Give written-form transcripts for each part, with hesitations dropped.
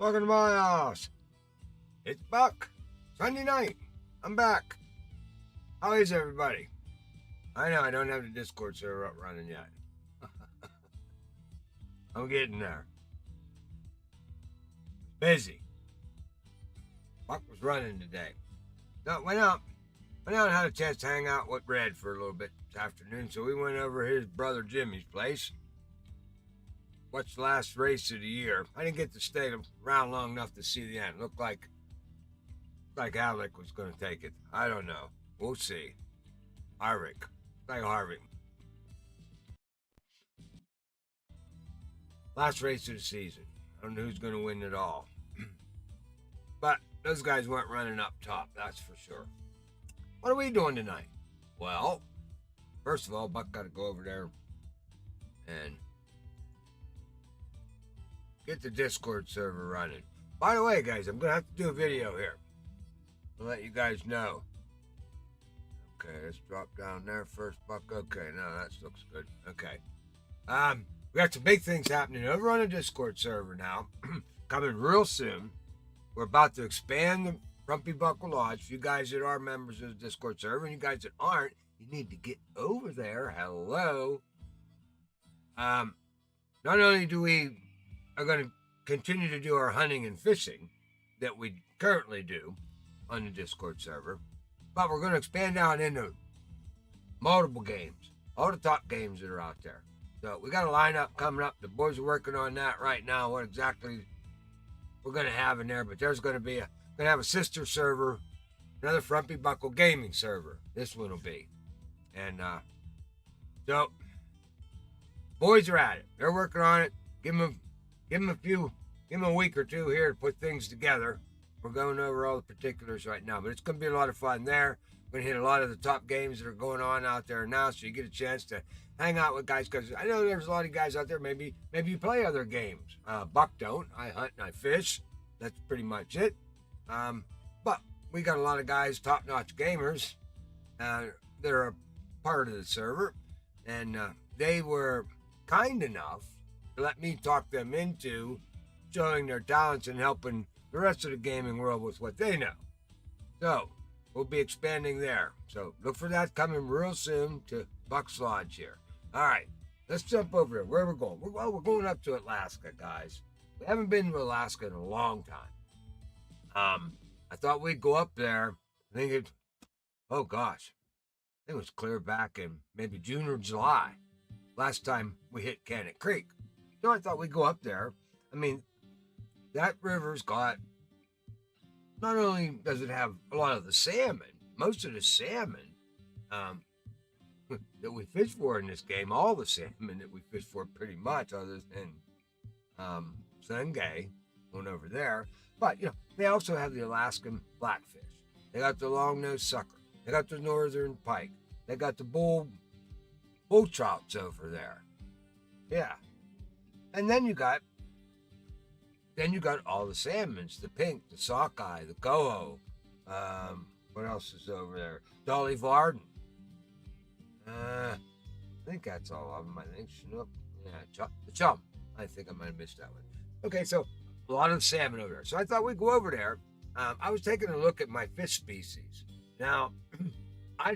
Welcome to my house. It's Buck. Sunday night. I'm back. How is everybody? I know I don't have the Discord server up running yet. I'm getting there. Busy. Buck was running today. No, went out and had a chance to hang out with Red for a little bit this afternoon, so we went over his brother Jimmy's place. Watched the last race of the year. I didn't get to stay around long enough to see the end. Looked like Alec was going to take it. I don't know. We'll see. Harvick. Like Harvick. Last race of the season. I don't know who's going to win it all. But those guys weren't running up top, that's for sure. What are we doing tonight? Well, first of all, Buck got to go over there and get the Discord server running. By the way, guys, I'm going to have to do a video here. I'll let you guys know. Okay, let's drop down there first, Buck. Okay, no, that looks good. Okay. We got some big things happening over on the Discord server now. Coming real soon. We're about to expand the Grumpy Buckle Lodge. For you guys that are members of the Discord server, and you guys that aren't, you need to get over there. Hello. Not only do we are going to continue to do our hunting and fishing that we currently do on the Discord server, but we're going to expand out into multiple games, all the top games that are out there. So we got a lineup coming up. The boys are working on that right now. What exactly we're going to have in there, but there's going to have a sister server, another Frumpy Buckle gaming server. This one will be, and so boys are at it. They're working on it. Give them a week or two here to put things together. We're going over all the particulars right now, but it's going to be a lot of fun there. We're going to hit a lot of the top games that are going on out there now, so you get a chance to hang out with guys, because I know there's a lot of guys out there, maybe you play other games. Buck don't. I hunt and I fish. That's pretty much it. But we got a lot of guys, top-notch gamers, that are a part of the server, and they were kind enough to let me talk them into showing their talents and helping the rest of the gaming world with what they know. So we'll be expanding there. So look for that coming real soon to Buck's Lodge here. All right, let's jump over here. Where we're going? We're going up to Alaska, guys. We haven't been to Alaska in a long time. I thought we'd go up there. I think it was clear back in maybe June or July. Last time we hit Kaniq Creek. So I thought we'd go up there. I mean, that river's got, not only does it have a lot of the salmon, most of the salmon that we fish for in this game, all the salmon that we fish for pretty much, other than Sungay, going over there. But, they also have the Alaskan blackfish. They got the long-nosed sucker. They got the northern pike. They got the bull trouts over there. Yeah. And then you got all the salmons, the pink, the sockeye, the coho. What else is over there? Dolly Varden. I think that's all of them. I think Chinook. Yeah, the chum. I think I might have missed that one. Okay, so a lot of salmon over there. So I thought we'd go over there. I was taking a look at my fish species. Now, I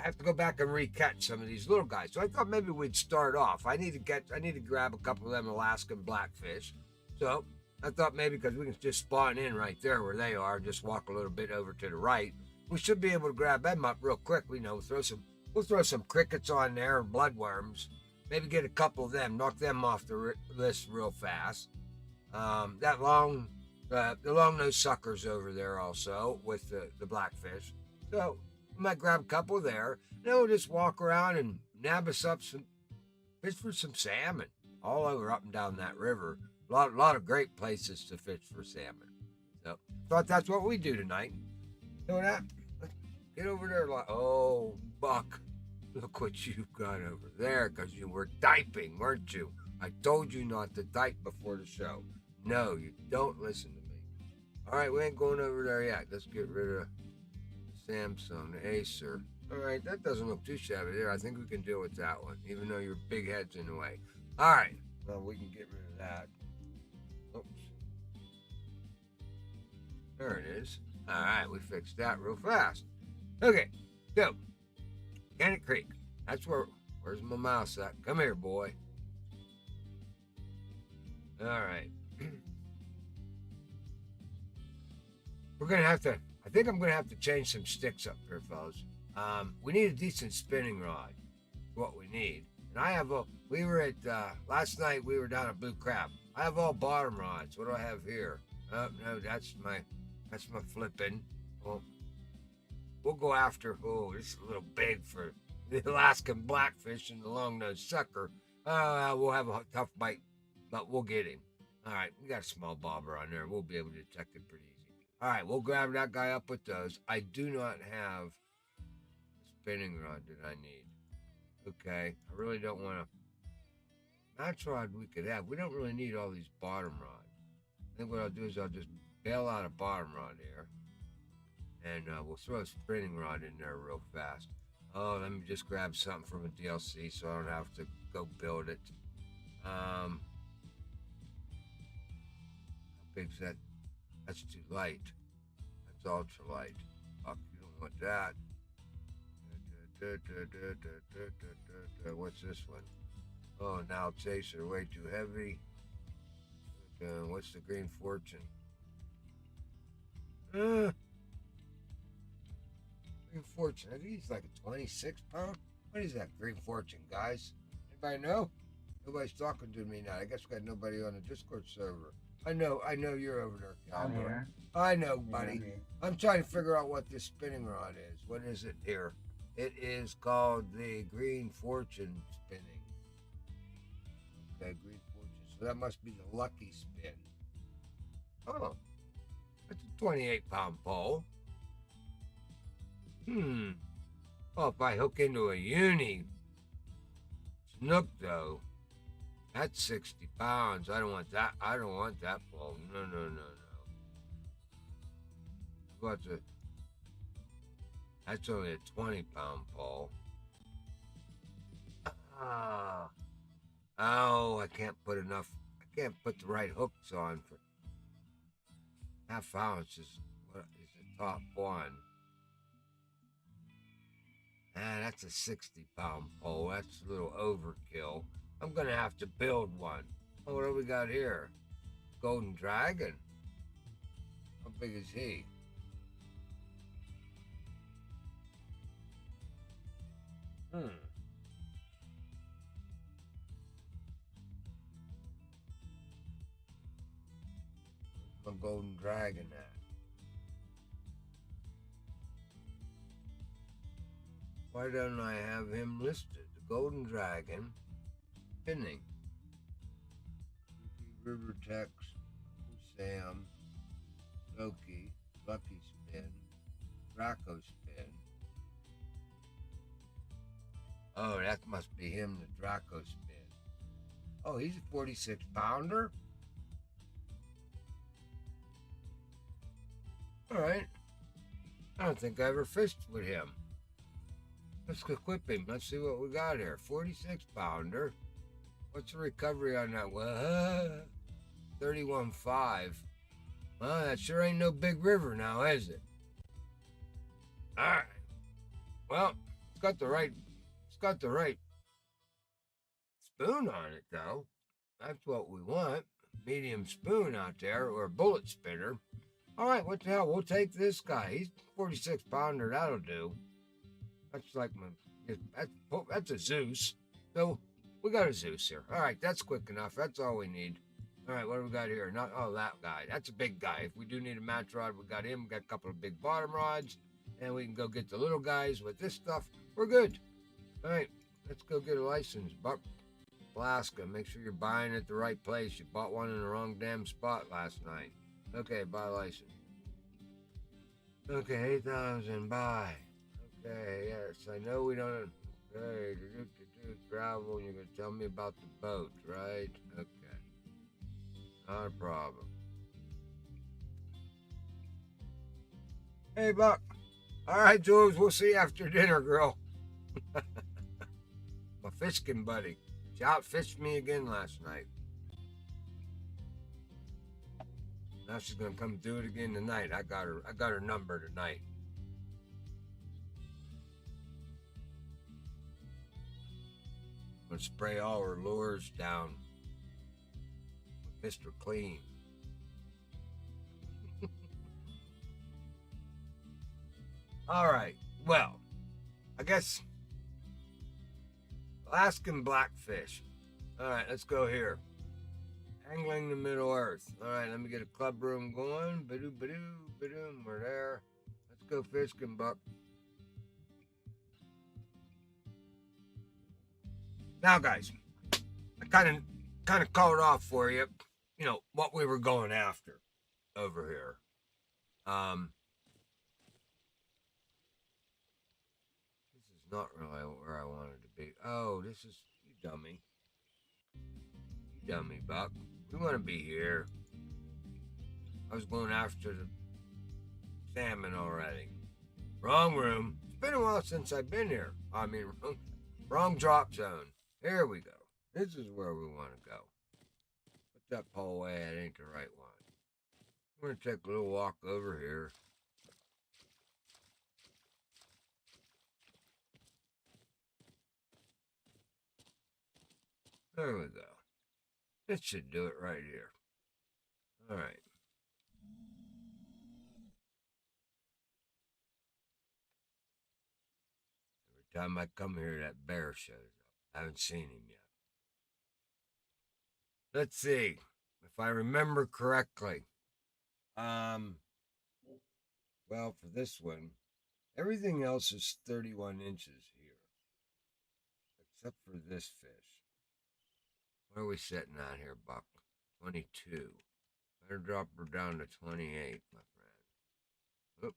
have to go back and recatch some of these little guys. So I thought maybe we'd start off. I need to grab a couple of them Alaskan blackfish. So I thought maybe, because we can just spawn in right there where they are, just walk a little bit over to the right, we should be able to grab them up real quick. We'll throw some crickets on there and bloodworms. Maybe get a couple of them, knock them off the list real fast. The long-nosed suckers over there also with the blackfish. So we might grab a couple there, and then we'll just walk around and nab us up some fish for some salmon all over up and down that river. A lot of great places to fish for salmon. So thought that's what we do tonight. So let's get over there. Oh, Buck, look what you've got over there, because you were typing, weren't you? I told you not to type before the show. No, you don't listen to me. All right, we ain't going over there yet. Let's get rid of Samsung, the Acer. All right, that doesn't look too shabby there. I think we can deal with that one, even though your big head's in the way. All right, Well, we can get rid of that. Oops. There it is. All right, we fixed that real fast. Okay, so Kaniq Creek. That's where's my mouse at? Come here, boy. All right. We're going to have to, I think I'm going to have to change some sticks up here, fellas. We need a decent spinning rod. What we need. And I have we were at, last night we were down at Blue Crab. I have all bottom rods. What do I have here? Oh, no, that's my flipping. Well, we'll go after, this is a little big for the Alaskan blackfish and the long-nosed sucker. We'll have a tough bite, but we'll get him. All right, we got a small bobber on there. We'll be able to detect it pretty easy. All right, we'll grab that guy up with those. I do not have the spinning rod that I need. Okay, I really don't want to. Match rod we could have. We don't really need all these bottom rods. I think what I'll do is I'll just bail out a bottom rod here. And we'll throw a spinning rod in there real fast. Oh, let me just grab something from a DLC so I don't have to go build it. How big's that? That's too light. That's ultra light. Fuck, you don't want that. What's this one? Oh, now chaser, way too heavy. What's the Green Fortune? Green Fortune. I think he's like a 26 pound. What is that Green Fortune, guys? Anybody know? Nobody's talking to me now. I guess we got nobody on the Discord server. I know you're over there, Cowboy. I know, buddy. I'm trying to figure out what this spinning rod is. What is it here? It is called the Green Fortune spinning. Okay, Green Fortune. So that must be the lucky spin. Oh, that's a 28-pound pole. Well, if I hook into a uni snook, though, that's 60 pounds. I don't want that. I don't want that pole. No. What's it? That's only a 20-pound pole. Oh, I can't put enough. I can't put the right hooks on for half ounce is the top one. That's a 60-pound pole. That's a little overkill. I'm gonna have to build one. Oh, what do we got here? Golden Dragon. How big is he? My Golden Dragon at? Why don't I have him listed? The Golden Dragon, spinning. River Tex, Sam, Loki, Lucky Spin, Draco Spin. Oh, that must be him, the Draco Spin. Oh, he's a 46-pounder? All right. I don't think I ever fished with him. Let's equip him. Let's see what we got here. 46-pounder. What's the recovery on that? Well, 31.5. Well, that sure ain't no big river now, is it? All right. Well, it's got the right spoon on it, though. That's what we want. Medium spoon out there, or a bullet spinner. All right, what the hell? We'll take this guy. He's 46-pounder. That'll do. That's like that's a Zeus. So we got a Zeus here. All right, that's quick enough. That's all we need. All right, what do we got here? That guy. That's a big guy. If we do need a match rod, we got him. We got a couple of big bottom rods, and we can go get the little guys with this stuff. We're good. All right, let's go get a license. Buck, Alaska. Make sure you're buying at the right place. You bought one in the wrong damn spot last night. Okay, buy license. Okay, 8,000. Buy. Okay, yes, I know we don't. Okay, travel. You're gonna tell me about the boat, right? Okay, not a problem. Hey, Buck. All right, George. We'll see you after dinner, girl. My Fishkin buddy. She outfished me again last night. Now she's gonna come do it again tonight. I got her number tonight. I'm gonna spray all her lures down with Mr. Clean. All right. Well, I guess Alaskan blackfish. All right, let's go here. Angling the Middle Earth. All right, let me get a club room going. Badoo, badoo, badoo. We're there. Let's go fishing, Buck. Now, guys, I kind of called off for you. You know what we were going after over here. This is not really where I wanted to be. Oh, this is you dummy. You dummy, Buck. We want to be here. I was going after the salmon already. Wrong room. It's been a while since I've been here. I mean, wrong drop zone. Here we go. This is where we want to go. Put that pole away. It ain't the right one. I'm going to take a little walk over here. There we go. This should do it right here. All right. Every time I come here, that bear shows up. I haven't seen him yet. Let's see if I remember correctly. Well, for this one, everything else is 31 inches here, except for this fish. What are we sitting at here, Buck? 22. Better drop her down to 28, my friend. Oop.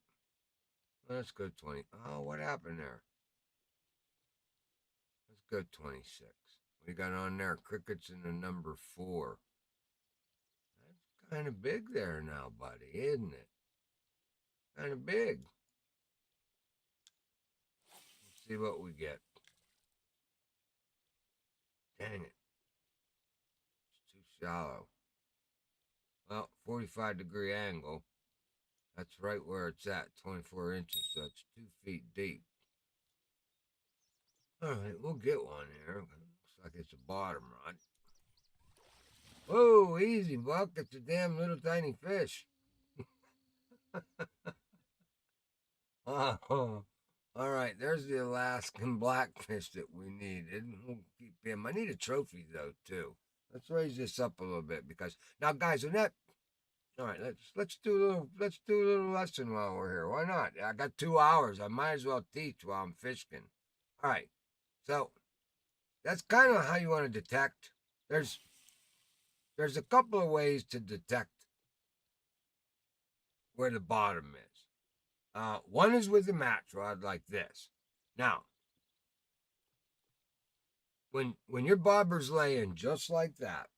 Let's go 20. Oh, what happened there? Let's go 26. We got on there crickets in the number 4. That's kind of big there now, buddy, isn't it? Kind of big. Let's see what we get. Dang it. It's too shallow. Well, 45-degree angle. That's right where it's at, 24 inches, so it's 2 feet deep. All right, we'll get one here. Looks like it's a bottom rod. Whoa, easy, Buck. It's a damn little tiny fish. Oh, all right, there's the Alaskan blackfish that we needed. We'll keep him. I need a trophy, though, too. Let's raise this up a little bit because now, guys, when that. All right, let's do a little lesson while we're here. Why not? I got 2 hours. I might as well teach while I'm fishing. All right, so that's kind of how you want to detect. There's a couple of ways to detect where the bottom is. One is with a match rod like this. Now, when your bobber's laying just like that,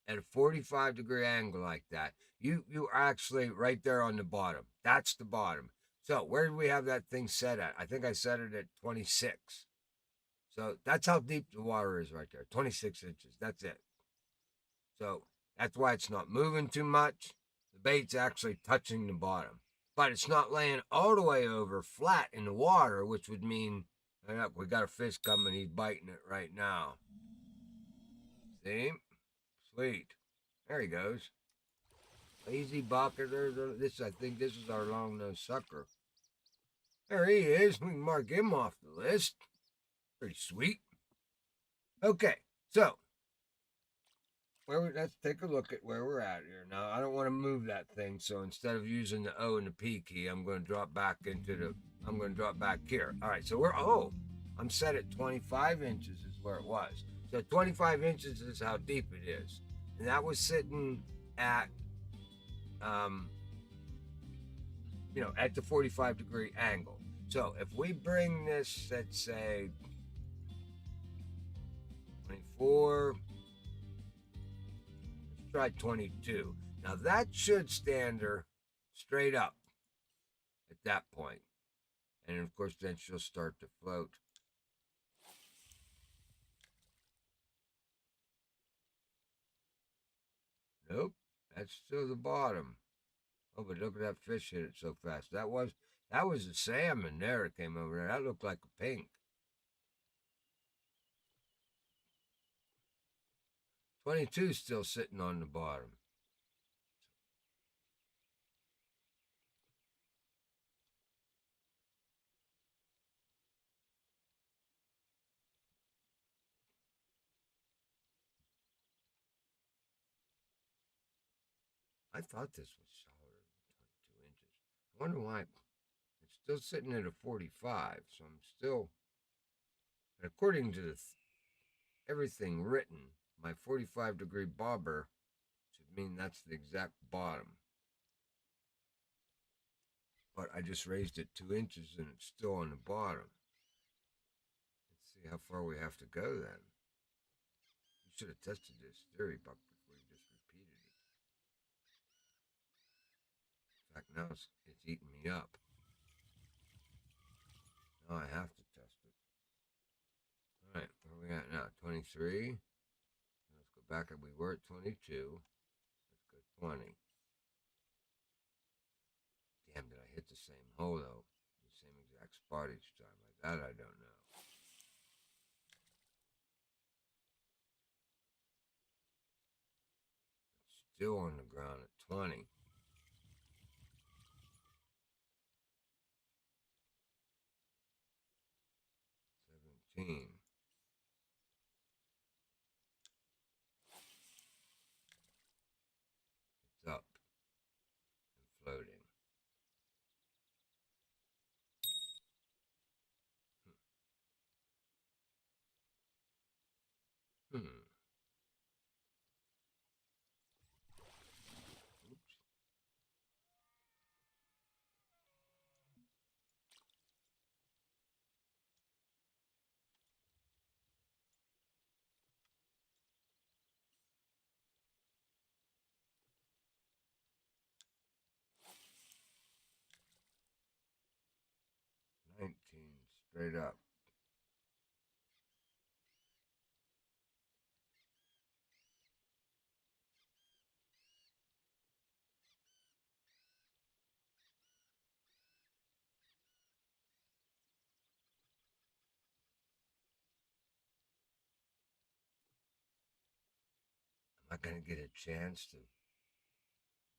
at a 45-degree angle like that, you are actually right there on the bottom. That's the bottom. So where do we have that thing set at? I think I set it at 26. So that's how deep the water is right there, 26 inches. That's it. So that's why it's not moving too much. The bait's actually touching the bottom. But it's not laying all the way over flat in the water, which would mean, look, we got a fish coming. He's biting it right now. See? Sweet. There he goes. Lazy bucket. I think this is our long-nosed sucker. There he is. We can mark him off the list. Pretty sweet. Okay, so let's take a look at where we're at here. Now, I don't want to move that thing, so instead of using the O and the P key, I'm going to drop back here. All right, so I'm set at 25 inches is where it was. So 25 inches is how deep it is. And that was sitting at, at the 45-degree angle. So if we bring this, let's say, 24, let's try 22. Now that should stand her straight up at that point. And of course, then she'll start to float. Nope, That's still the bottom. Oh, but look at that fish hit it so fast. That was a salmon there. It came over there. That looked like a pink. 22 still sitting on the bottom. I thought this was solid 22 inches. I wonder why it's still sitting at a 45. So I'm still, according to everything written, my 45-degree bobber should mean that's the exact bottom. But I just raised it 2 inches and it's still on the bottom. Let's see how far we have to go then. You should have tested this theory, Buck, before you just repeated it. In fact, now it's eating me up. Now I have to test it. All right, where are we at now? 23. Let's go back. We were at 22. Let's go 20. Damn, did I hit the same hole though? The same exact spot each time. Like that, I don't know. It's still on the ground at 20. 17. It's up and floating. Hmm. Oops. 19. Straight up. Am I going to get a chance to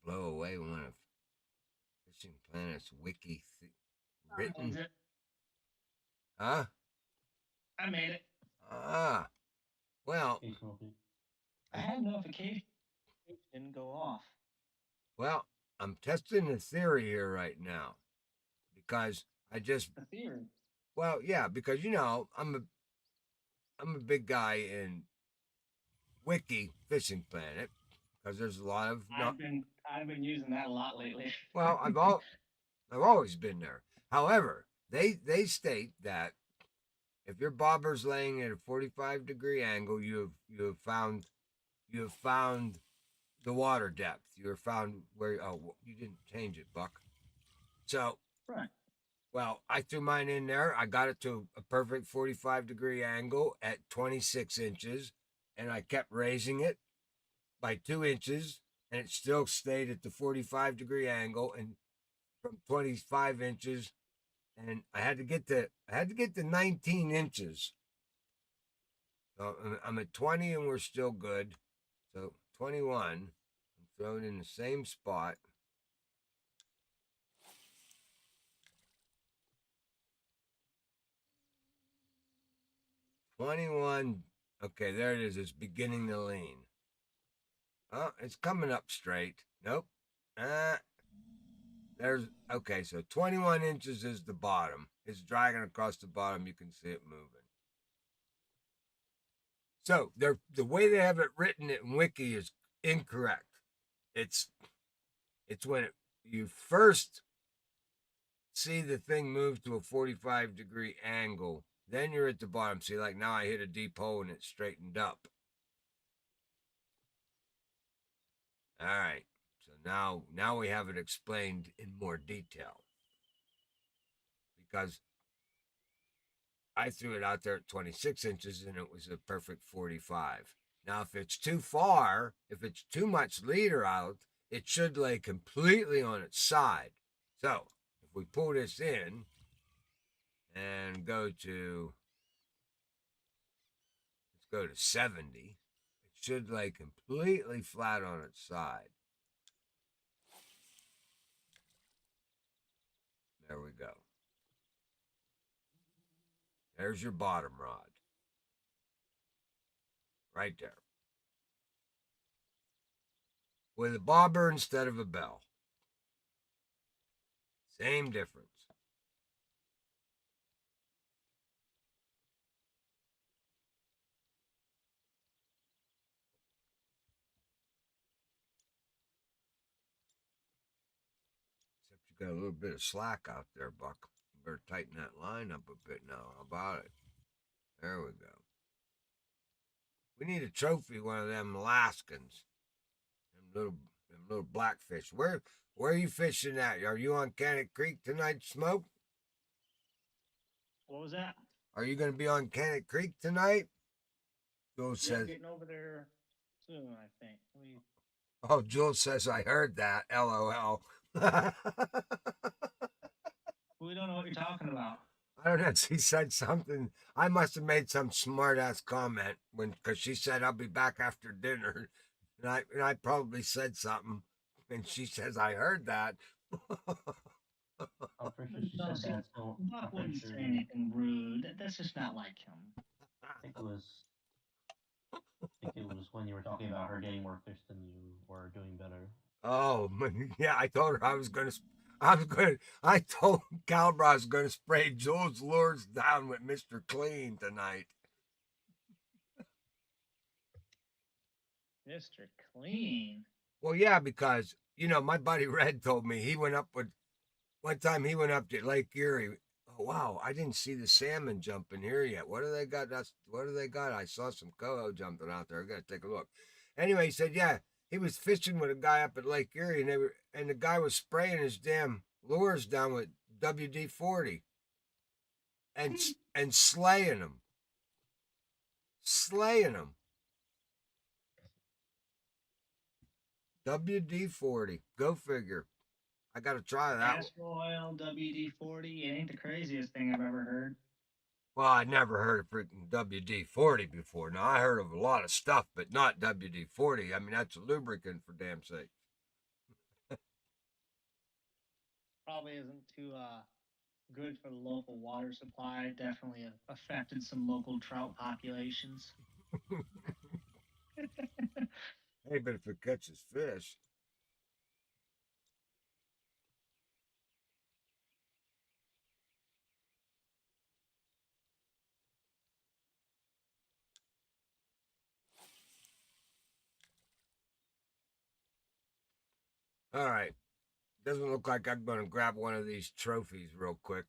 blow away one of Fishing Planet's wiki written? It. Huh? I made it. Ah. Well, Hey, Smokey. I had notification didn't go off. well, I'm testing the theory here right now because I just, The theory. well, yeah, because I'm a big guy in wiki Fishing Planet because there's a lot of no. I've been using that a lot lately. Well, I've always been there. However, they state that if your bobber's laying at a 45-degree angle, you have found the water depth. You have found where. Oh, you didn't change it, Buck. So, Right. well, I threw mine in there. I got it to a perfect 45-degree angle at 26 inches, and I kept raising it by 2 inches, and it still stayed at the 45-degree angle, and from 25 inches, and I had to get to 19 inches. So I'm at 20, and we're still good. So 21, I'm throwing in the same spot. 21. Okay, there it is. It's beginning to lean. Oh, it's coming up straight. Nope. There's okay. So 21 inches is the bottom. It's dragging across the bottom. You can see it moving. So the way they have it written in Wiki is incorrect. It's it's when you first see the thing move to a 45-degree angle, then you're at the bottom. See, like now I hit a deep hole and it straightened up. All right. So now we have it explained in more detail because I threw it out there at 26 inches and it was a perfect 45. Now, if it's too far, if it's too much leader out, it should lay completely on its side. So if we pull this in and let's go to 70, it should lay completely flat on its side. There we go. There's your bottom rod. Right there. With a bobber instead of a bell. Same difference. Except you got a little bit of slack out there, Buck. You better tighten that line up a bit now. How about it? There we go. We need a trophy, one of them Alaskans. Them little blackfish. Where are you fishing at? Are you on Kaniq Creek tonight, Smoke? What was that? Are you going to be on Kaniq Creek tonight? Jules Yeah, says. getting over there soon, I think. Oh, Jules says I heard that. LOL. I We don't know what you're talking about. don't know. She said something. I must have made some smart ass comment because she said I'll be back after dinner, and I probably said something, and she says I heard that. I'm pretty sure she No, said see, that, so Buck I'm pretty wouldn't sure say anything rude. That's just not like him. I think it was when you were talking about her getting more fish than you or doing better. Oh yeah, I told her I told Calbra I was gonna spray Jules lures down with Mr. Clean tonight. Mr. Clean. Well, yeah, because my buddy Red told me he went up with one time he went up to Lake Erie. Oh wow, I didn't see the salmon jumping here yet. What do they got? What do they got? I saw some coho jumping out there. I gotta take a look. Anyway, he said, yeah, he was fishing with a guy up at Lake Erie, and the guy was spraying his damn lures down with WD-40 and and slaying them. WD-40. Go figure. I gotta try that. Castor oil, WD-40. It ain't the craziest thing I've ever heard. Well, I never heard of freaking WD-40 before. Now, I heard of a lot of stuff, but not WD-40. I mean, that's a lubricant for damn sake. Probably isn't too good for the local water supply. Definitely affected some local trout populations. Hey, but if it catches fish. All right. Doesn't look like I'm going to grab one of these trophies real quick.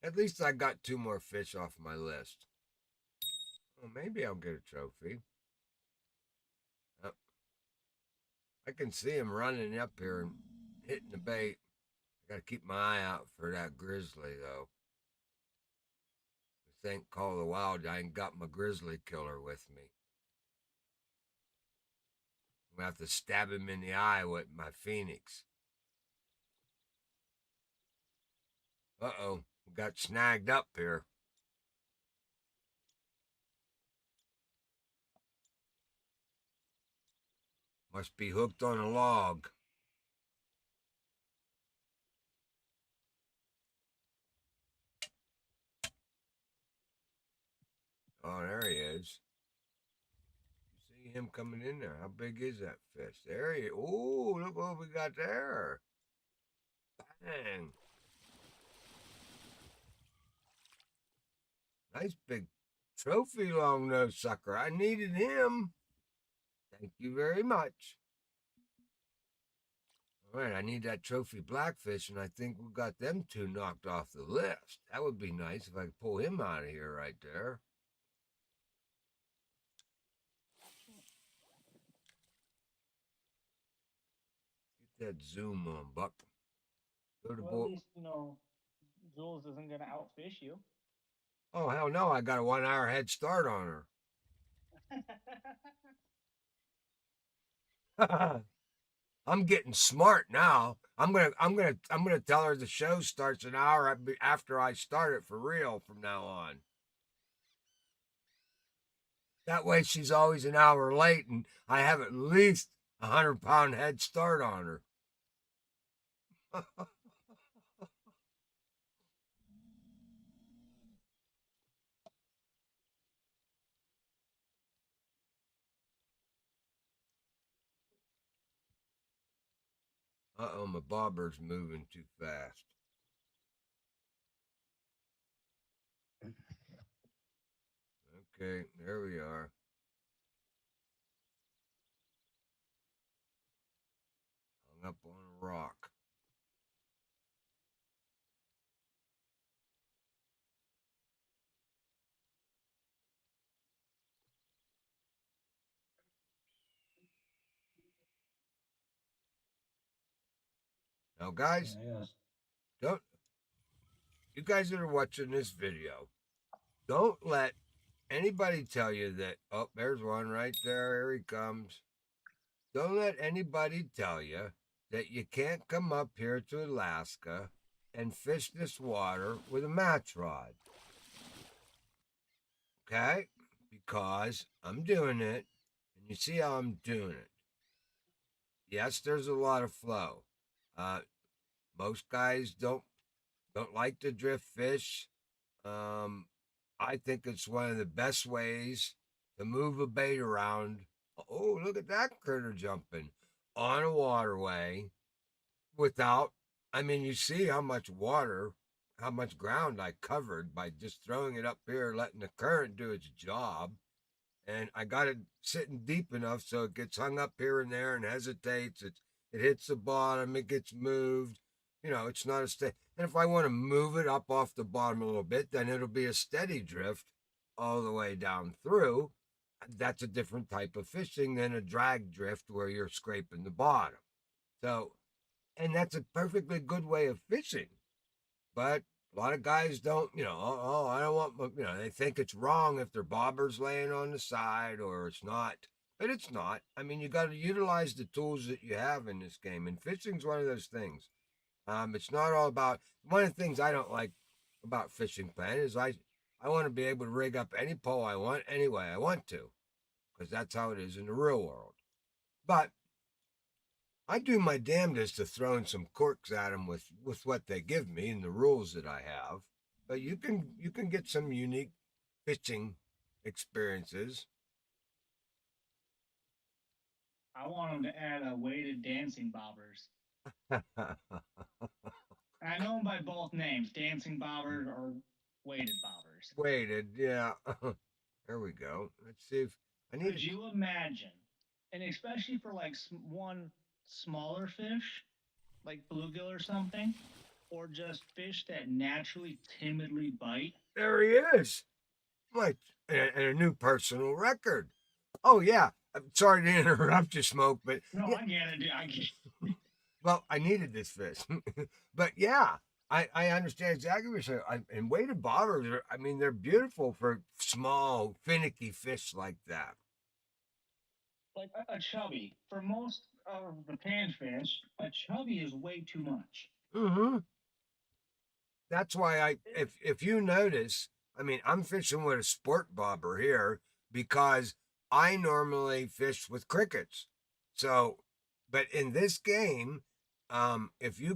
At least I got two more fish off my list. Well, maybe I'll get a trophy. Oh, I can see him running up here and hitting the bait. I got to keep my eye out for that grizzly, though. This ain't Call of the Wild. I ain't got my grizzly killer with me. I'm going to have to stab him in the eye with my phoenix. Uh-oh. We got snagged up here. Must be hooked on a log. Oh, there he is. You see him coming in there. How big is that fish? There he is. Ooh, look what we got there. Bang. Nice big trophy long nose sucker. I needed him. Thank you very much. All right, I need that trophy blackfish, and I think we got them two knocked off the list. That would be nice if I could pull him out of here right there. Get that zoom on, Buck. Go to Well, at least, Jules isn't going to outfish you. Oh, hell no. I got a 1 hour head start on her. I'm getting smart now. I'm gonna tell her the show starts an hour after I start it for real from now on. That way she's always an hour late, and I have at least 100-pound head start on her. Uh-oh, my bobber's moving too fast. Okay, there we are. Hung up on a rock. Now, guys, Yeah, don't you guys that are watching this video, don't let anybody tell you that, oh, there's one right there, here he comes. Don't let anybody tell you that you can't come up here to Alaska and fish this water with a match rod. Okay? Because I'm doing it, and you see how I'm doing it. Yes, there's a lot of flow. Uh, most guys don't like to drift fish. Um, I think it's one of the best ways to move a bait around. Oh, look at that critter jumping on a waterway without, I mean, you see how much water, how much ground I covered by just throwing it up here, letting the current do its job. And I got it sitting deep enough so it gets hung up here and there and hesitates. It hits the bottom, it gets moved. You know, it's not a steady. And if I want to move it up off the bottom a little bit, then it'll be a steady drift all the way down through. That's a different type of fishing than a drag drift where you're scraping the bottom. So, and that's a perfectly good way of fishing. But a lot of guys don't, I don't want, they think it's wrong if their bobber's laying on the side or it's not. But it's not. I mean, you got to utilize the tools that you have in this game. And fishing's one of those things. It's not all about, one of the things I don't like about fishing playing is I want to be able to rig up any pole I want any way I want to, because that's how it is in the real world. But I do my damnedest to throw in some corks at them with what they give me and the rules that I have. But you can get some unique fishing experiences. I want them to add a weighted dancing bobbers. I know them by both names, dancing bobbers or weighted bobbers. Weighted, yeah. There we go. Let's see if I need. Could you imagine, and especially for like one smaller fish, like bluegill or something, or just fish that naturally timidly bite? There he is. Like, and a new personal record. Oh yeah. I'm sorry to interrupt you, Smoke, but No, yeah. I get it. I get it. Well, I needed this fish, but yeah, I understand exactly what you're saying. And weighted bobbers are, I mean, they're beautiful for small, finicky fish like that. Like a chubby. For most of the panfish, a chubby is way too much. Mm-hmm. That's why if you notice, I mean, I'm fishing with a sport bobber here because I normally fish with crickets. So, but in this game, if you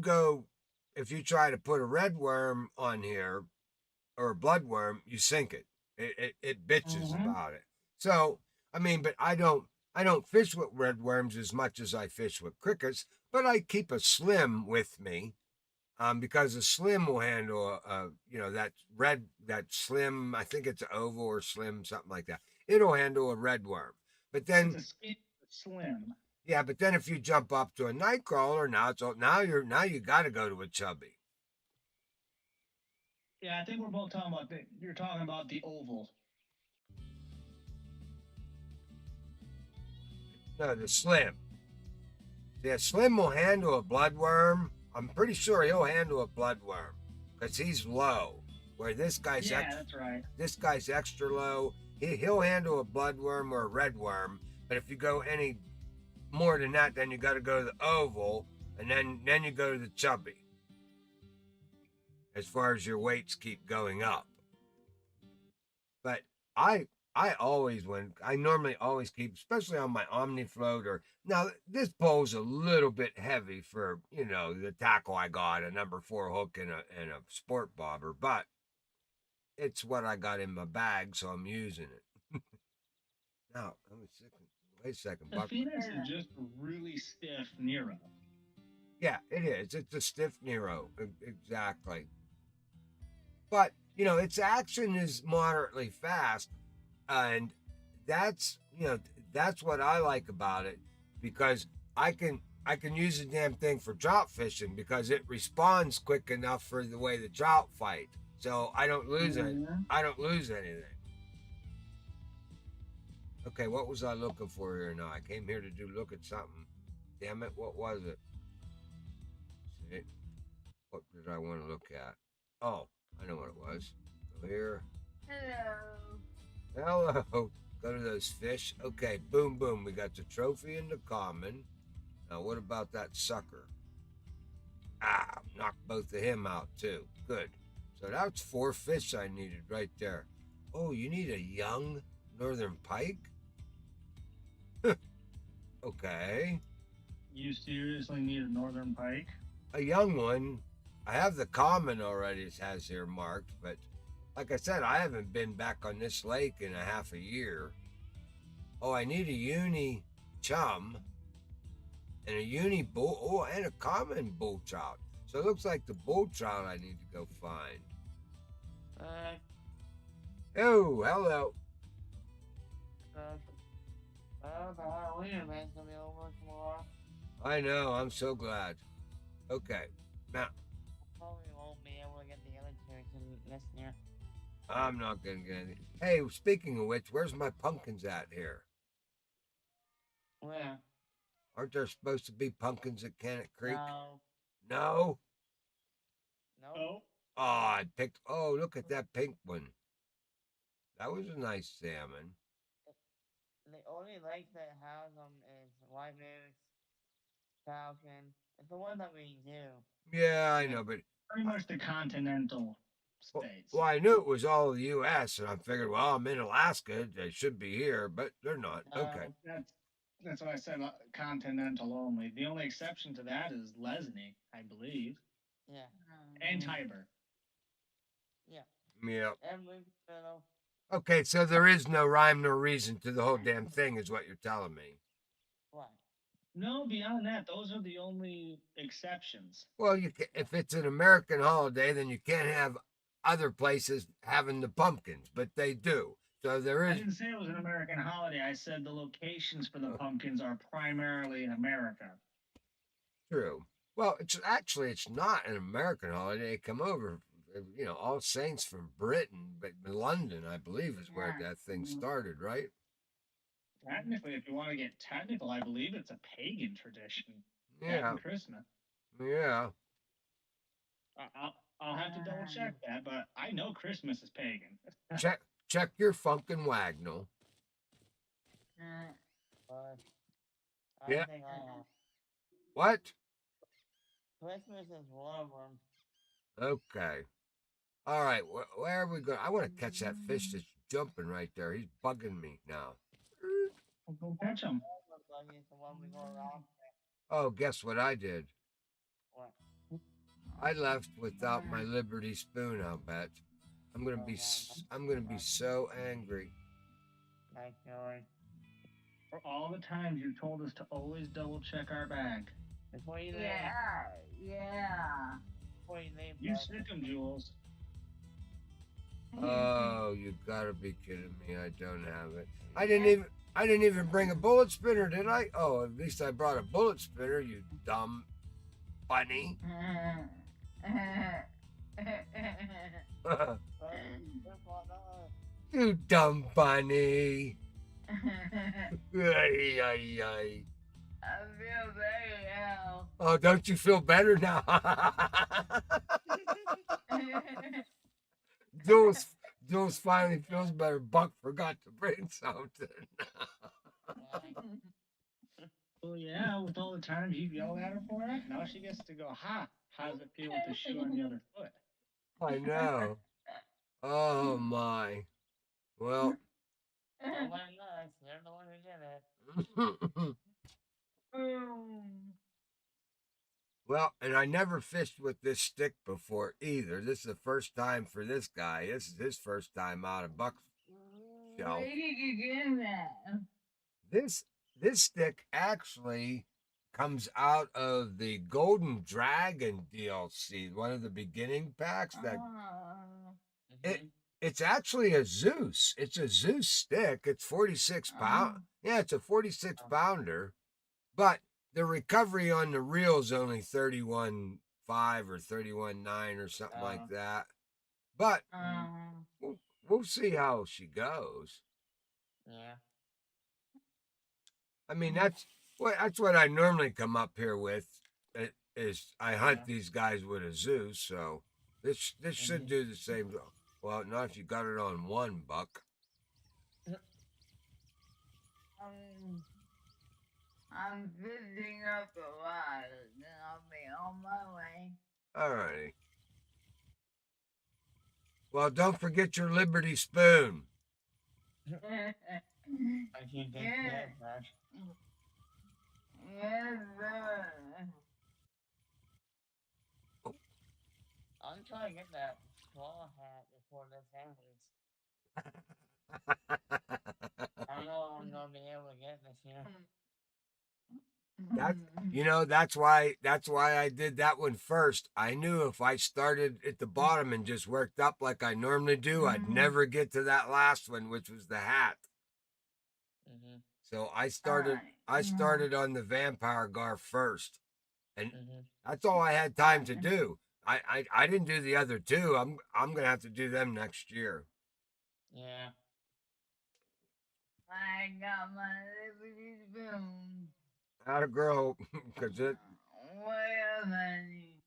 try to put a red worm on here or a bloodworm, you sink it. It bitches about it. So, I mean, but I don't fish with red worms as much as I fish with crickets, but I keep a slim with me, because a slim will handle that slim. I think it's an oval or slim, something like that. It'll handle a red worm. But then, It's a slim. yeah, but then if you jump up to a night crawler, now you got to go to a chubby. Yeah, I think we're both talking about you're talking about the oval. No, the slim. Yeah, slim will handle a bloodworm. I'm pretty sure he'll handle a bloodworm because he's low. Where this guy's that's right. this guy's extra low. he'll handle a bloodworm or a red worm. But if you go any more than that, then you got to go to the oval, and then you go to the chubby. As far as your weights keep going up. But I always I normally always keep, especially on my Omni float, or now this pole's a little bit heavy for the tackle I got, a number 4 hook and a sport bobber, but it's what I got in my bag, so I'm using it. Now, wait a second, The Buck. Phoenix is just a really stiff Nero. Yeah, it is. It's a stiff Nero, exactly. But its action is moderately fast, and that's that's what I like about it, because I can use the damn thing for trout fishing because it responds quick enough for the way the trout fight, so I don't lose it. I don't lose anything. Okay, what was I looking for here now? I came here to look at something. Damn it, what was it? See, what did I want to look at? Oh, I know what it was. Go here. Hello. Go to those fish. Okay, boom, boom. We got the trophy and the common. Now, what about that sucker? Ah, knocked both of him out, too. Good. So that's 4 fish I needed right there. Oh, you need a young northern pike? Okay. You seriously need a northern pike? A young one. I have the common already, it has here marked, but like I said, I haven't been back on this lake in a half a year. Oh, I need a uni chum and a uni bull. Oh, and a common bull trout. So it looks like the bull trout I need to go find. Oh, hello. I know. I'm so glad. Okay, now. Probably won't be able to get the other two this year. I'm not gonna get any. Hey, speaking of which, where's my pumpkins at here? Where? Aren't there supposed to be pumpkins at Kaniq Creek? No. No? Nope. Oh. Oh, I picked. Oh, look at that pink one. That was a nice salmon. The only lake that has them is White Moose, Falcon. It's the one that we do. Yeah, I know, but Pretty much the continental states. well, I knew it was all the U.S., and I figured, well, I'm in Alaska, they should be here, but they're not. Okay. That's what I said. Continental only. The only exception to that is Lesney, I believe, Yeah. and Tiber. Yeah. Yeah. And we fiddle. Okay, so there is no rhyme nor reason to the whole damn thing, is what you're telling me. What? No, beyond that, those are the only exceptions. Well, if it's an American holiday, then you can't have other places having the pumpkins, but they do. So there I is. didn't say it was an American holiday. I said the locations for the pumpkins are primarily in America. True. Well, it's not an American holiday. They come over, All Saints from Britain, but London, I believe, is where that thing started, right? Technically, if you want to get technical, I believe it's a pagan tradition. Yeah. Christmas. Yeah. I'll have to double check that, but I know Christmas is pagan. Check your Funkin' Wagnall. Yeah. What? Christmas is one of them. Okay. All right. Where are we going? I want to catch that fish that's jumping right there. He's bugging me now. Go catch him. Oh, guess what I did? What? I left without my Liberty spoon. I'll bet. I'm gonna be so angry. For all the times you told us to always double check our bag. Before you leave. Yeah. Before you leave. You sick 'em, Jules. Oh, you gotta be kidding me! I don't have it. I didn't even bring a bullet spinner, did I? Oh, at least I brought a bullet spinner. You dumb bunny. You dumb bunny. Ay, ay, ay. I feel very ill. Oh, don't you feel better Jules finally feels better. Buck forgot to bring something. Well, yeah, with all the times you yelled at her for it, now she gets to go, ha, how does it feel with the shoe on the other foot? I know. Oh my. Well. Nobody knows. You're the one who did it. Well, and I never fished with this stick before either. This is the first time for this guy. This is his first time out of buck shelf. Where did you get that? This stick actually comes out of the Golden Dragon DLC, one of the beginning packs. That Mhm. it's actually a Zeus. It's a Zeus stick. It's 46 pound. Yeah, it's a 46 pounder, but the recovery on the reel is only 31.5 or 31.9 or something like that. But we'll see how she goes. Yeah. I mean, that's what I normally come up here with. Is I hunt these guys with a Zeus, so this should do the same. Well, not if you got it on one buck. I'm visiting up a lot, then I'll be on my way. Alrighty. Well, don't forget your Liberty spoon. I keep getting that fresh. Yes, sir. I'm trying to get that claw hat before this happens. I don't know if I'm gonna be able to get this year. That's why I did that one first. I knew if I started at the bottom and just worked up like I normally do, I'd never get to that last one, which was the hat. So I started on the vampire gar first, and that's all I had time to do. I didn't do the other two. I'm gonna have to do them next year. Yeah. I got my Liberty spoon. Not a girl, because What else I need?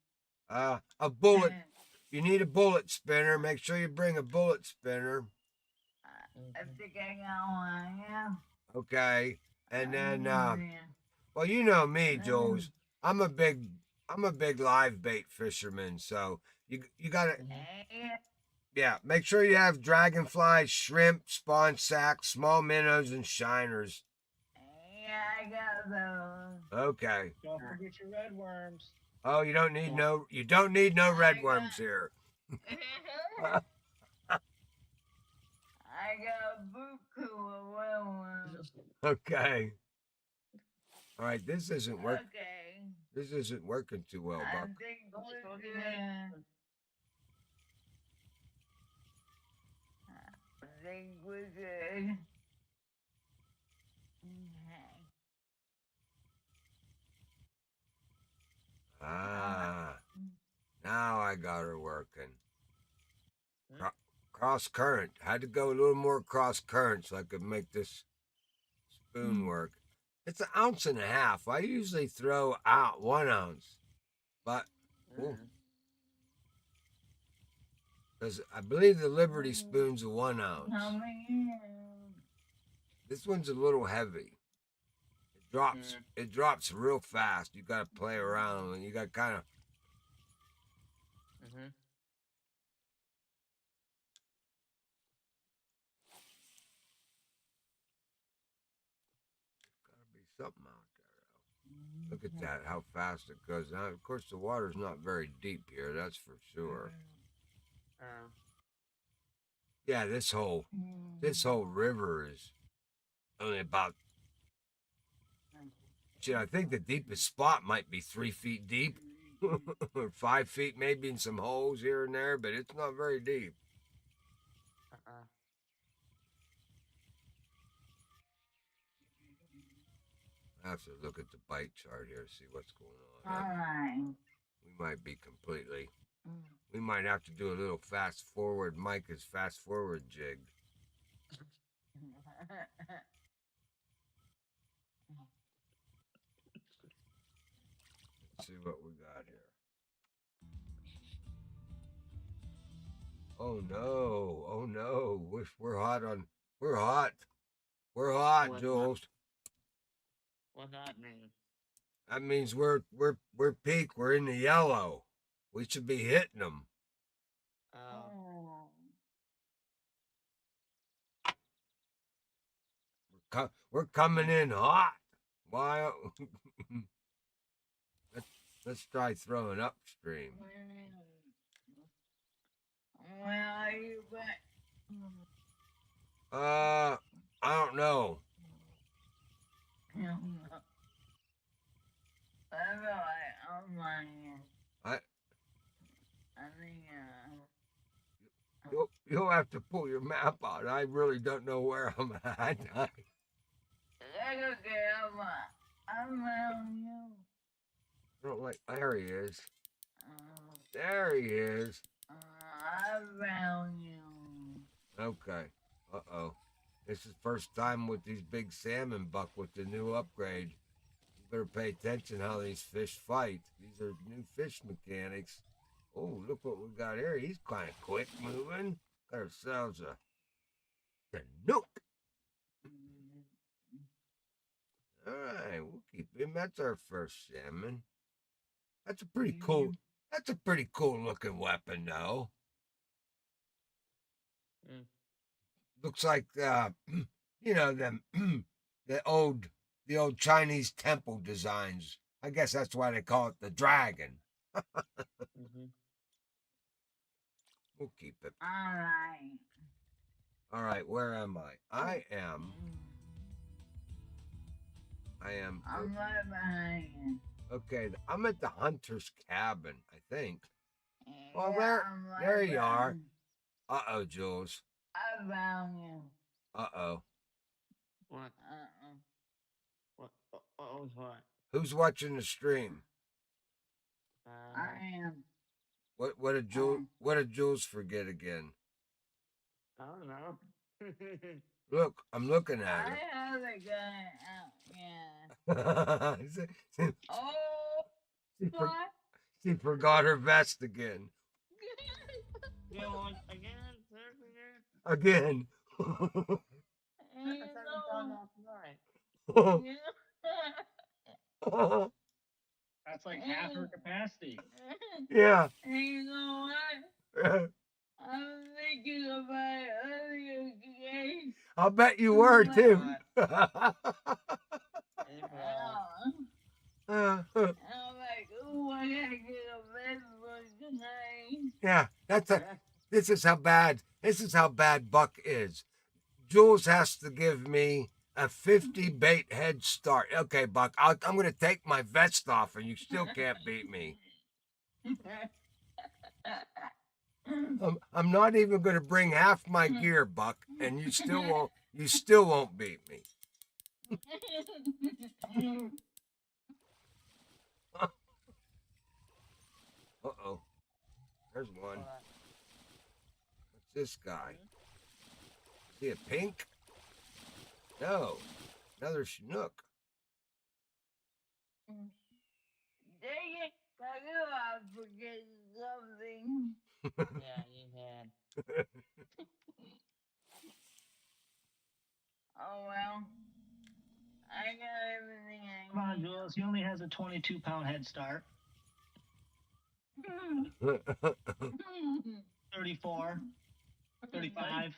a bullet. You need a bullet spinner. Make sure you bring a bullet spinner. I think I got one, yeah. Okay, and then well, you know me, Jules. I'm a big live bait fisherman. So you gotta yeah. Make sure you have dragonflies, shrimp, spawn sacks, small minnows, and shiners. Yeah, I got those. Okay. Don't forget your red worms. Oh, you don't need no red worms here. I got a buku of red ones. Okay. All right. This isn't working. Okay. This isn't working too well, I Buck. think we're good. I think we're good. Okay. Ah. Now I got her working. Cross current. Had to go a little more cross current so I could make this spoon work. It's an ounce and a half. I usually throw out 1 ounce, but because I believe the Liberty spoon's a 1 ounce. This one's a little heavy. It drops real fast. You got to play around and you got to kind of. Something out there. Look at that, how fast it goes. Now, of course, the water's not very deep here, that's for sure. Yeah, this whole river is only about. Shit, I think the deepest spot might be 3 feet deep, or 5 feet maybe in some holes here and there, but it's not very deep. I have to look at the bite chart here to see what's going on. All right. We might be completely. We might have to do a little fast forward. Micah's fast forward jig. Let's see what we got here. Oh no. Oh no. Wish we're hot on. We're hot. We're hot, What's that? Jules. What's that mean? That means we're peak. We're in the yellow. We should be hitting them. Oh. Oh. We're coming in hot. Why? let's try throwing upstream. Where are you back? I don't know. Oh my. I I think you'll have to pull your map out. I really don't know where I'm at. that's okay. I'm around you. I don't like. There he is. Uh, There he is. I'm around you. Okay. Uh-oh. This is first time with these big salmon buck with the new upgrade. You better pay attention how these fish fight. These are new fish mechanics. Oh, look what we got here. He's kind of quick moving. Got ourselves a Kaniq. All right, we'll keep him. That's our first salmon. That's a pretty cool. That's a pretty cool looking weapon, though. Mm. Looks like you know them the old Chinese temple designs. I guess that's why they call it the dragon. Mm-hmm. We'll keep it. Alright. All right, where am I? I am. I'm right behind you. Okay, I'm at the hunter's cabin, I think. Oh, Yeah, I'm right there you are. behind- Uh-oh, Jules. I found you. Uh-oh. What? What was what? Who's watching the stream? I am. What did Jules forget again? I don't know. Look, I'm looking at I her. have a gun out. Yeah. Oh, she, for- what? she forgot her vest again. You want again? Seriously? Again. I said it's on last night. That's like half her capacity. Yeah. You know what? I'm thinking about it earlier today. I'll bet you were too. I'm like, oh, I gotta get a bed for tonight. Yeah, this is how bad Buck is. Jules has to give me a 50 bait head start. Okay, Buck, I'm going to take my vest off and you still can't beat me. I'm not even going to bring half my gear, Buck, and you still won't beat me. Uh-oh. There's one. What's this guy? Is he a pink? No. Another Chinook. Dang it, I knew I forget something. Yeah, you had. Oh well. I got everything I Come on, need. Jules. He only has a 22-pound head start. 34, 35.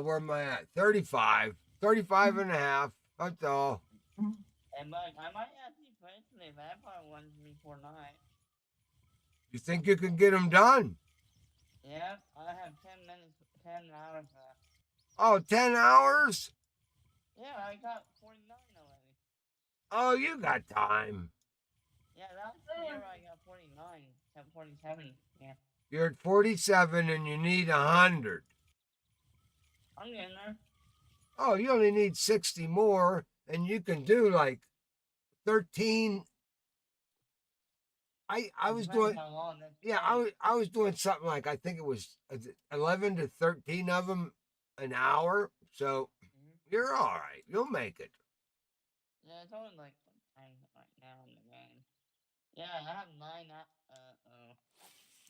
Where am I at? 35. 35 and a half. That's all. And but I might actually play today, but I probably won before night. You think you can get them done? Yeah, I have 10 minutes, 10 hours left. Oh, 10 hours? Yeah, I got 49 already. Oh, you got time. Yeah, last year I got 49, 47. Yeah, You're at 47 and you need 100. I'm getting there. Oh, you only need 60 more and you can do like 13. I was doing, How long this yeah, I was doing something like, I think it was 11 to 13 of them an hour. So you're all right. You'll make it. Yeah, it's only like what time right now in the game. Yeah, I have 9.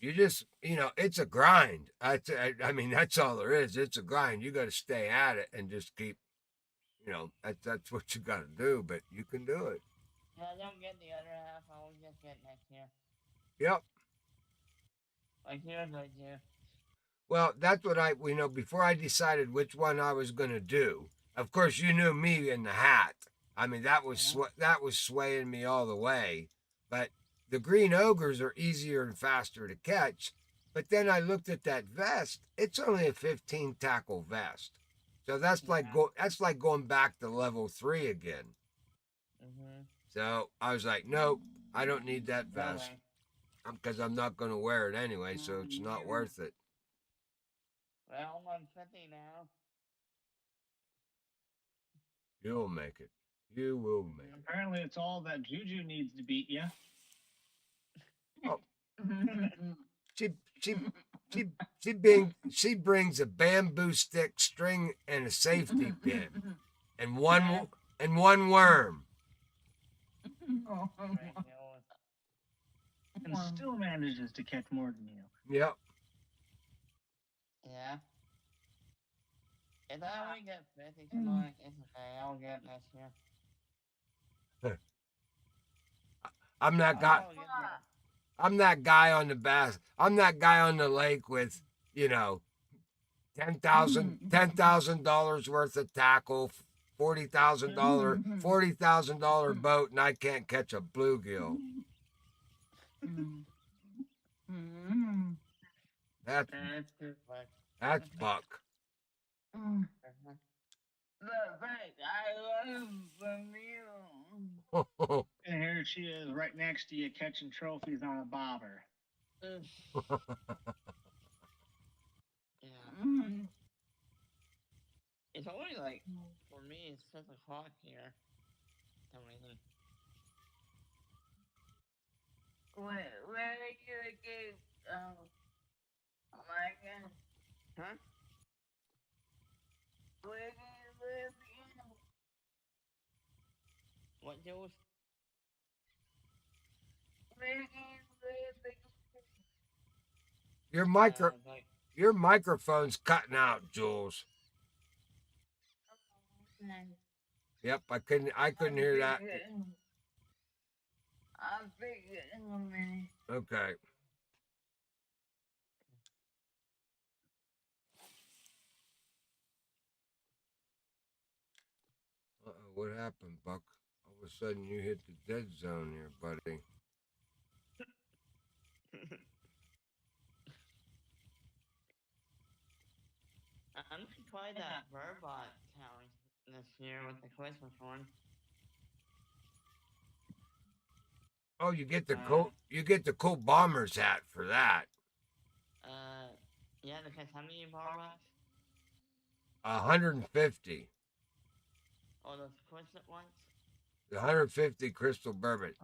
you just, it's a grind. I mean, that's all there is. It's a grind. You got to stay at it and just keep, that's what you got to do. But you can do it. If I don't get the other half, I will just get next year. Yep. Like yours I do. Well, that's what before I decided which one I was going to do. Of course, you knew me in the hat. I mean, that was that was swaying me all the way. But the green ogres are easier and faster to catch. But then I looked at that vest. It's only a 15 tackle vest. So that's like going back to level 3 again. So I was like, nope, I don't need that vest because I'm not going to wear it anyway. So it's not worth it. Well, I'm 50 now. You'll make it. You will make it. Apparently, it's all that Juju needs to beat you. Oh. She brings a bamboo stick, string, and a safety pin, and one worm. And still manages to catch more than you. Yep. Yeah. If I only get 50 tonight, it's okay. I'll get next year. I'm that guy. I'm that guy on the bass. I'm that guy on the lake with, $10,000 worth of tackle, $40,000 boat, and I can't catch a bluegill. That's Buck. The fact I learned from you. And here she is right next to you catching trophies on a bobber. Yeah. It's only like, for me, it's 6 o'clock here. For some reason. Where are you again? Oh my god. Huh? Where do you live again? What, Jules? Where do you live again? Your microphone's cutting out, Jules. Yep, I couldn't hear that. I'll fix it in a minute. Okay. What happened, Buck? All of a sudden you hit the dead zone here, buddy. I'm gonna try that Burbot challenge this year with the Christmas one. Oh, you get the cool bomber's hat for that. Yeah, because how many Burbots? 150. Oh, those Christmas ones? The 150 crystal bourbon.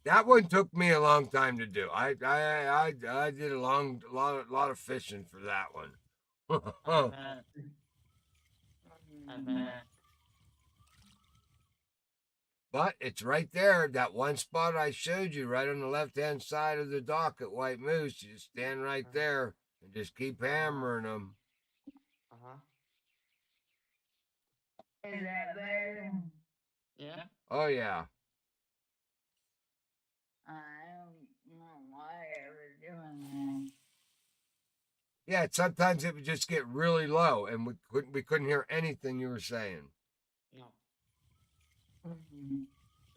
That one took me a long time to do. I did a lot of fishing for that one. I bet. But it's right there, that one spot I showed you, right on the left-hand side of the dock at White Moose. You just stand right there and just keep hammering them. Is that better? Yeah. Oh yeah. I don't know why I was doing Yeah, sometimes it would just get really low, and we couldn't hear anything you were saying. No. that.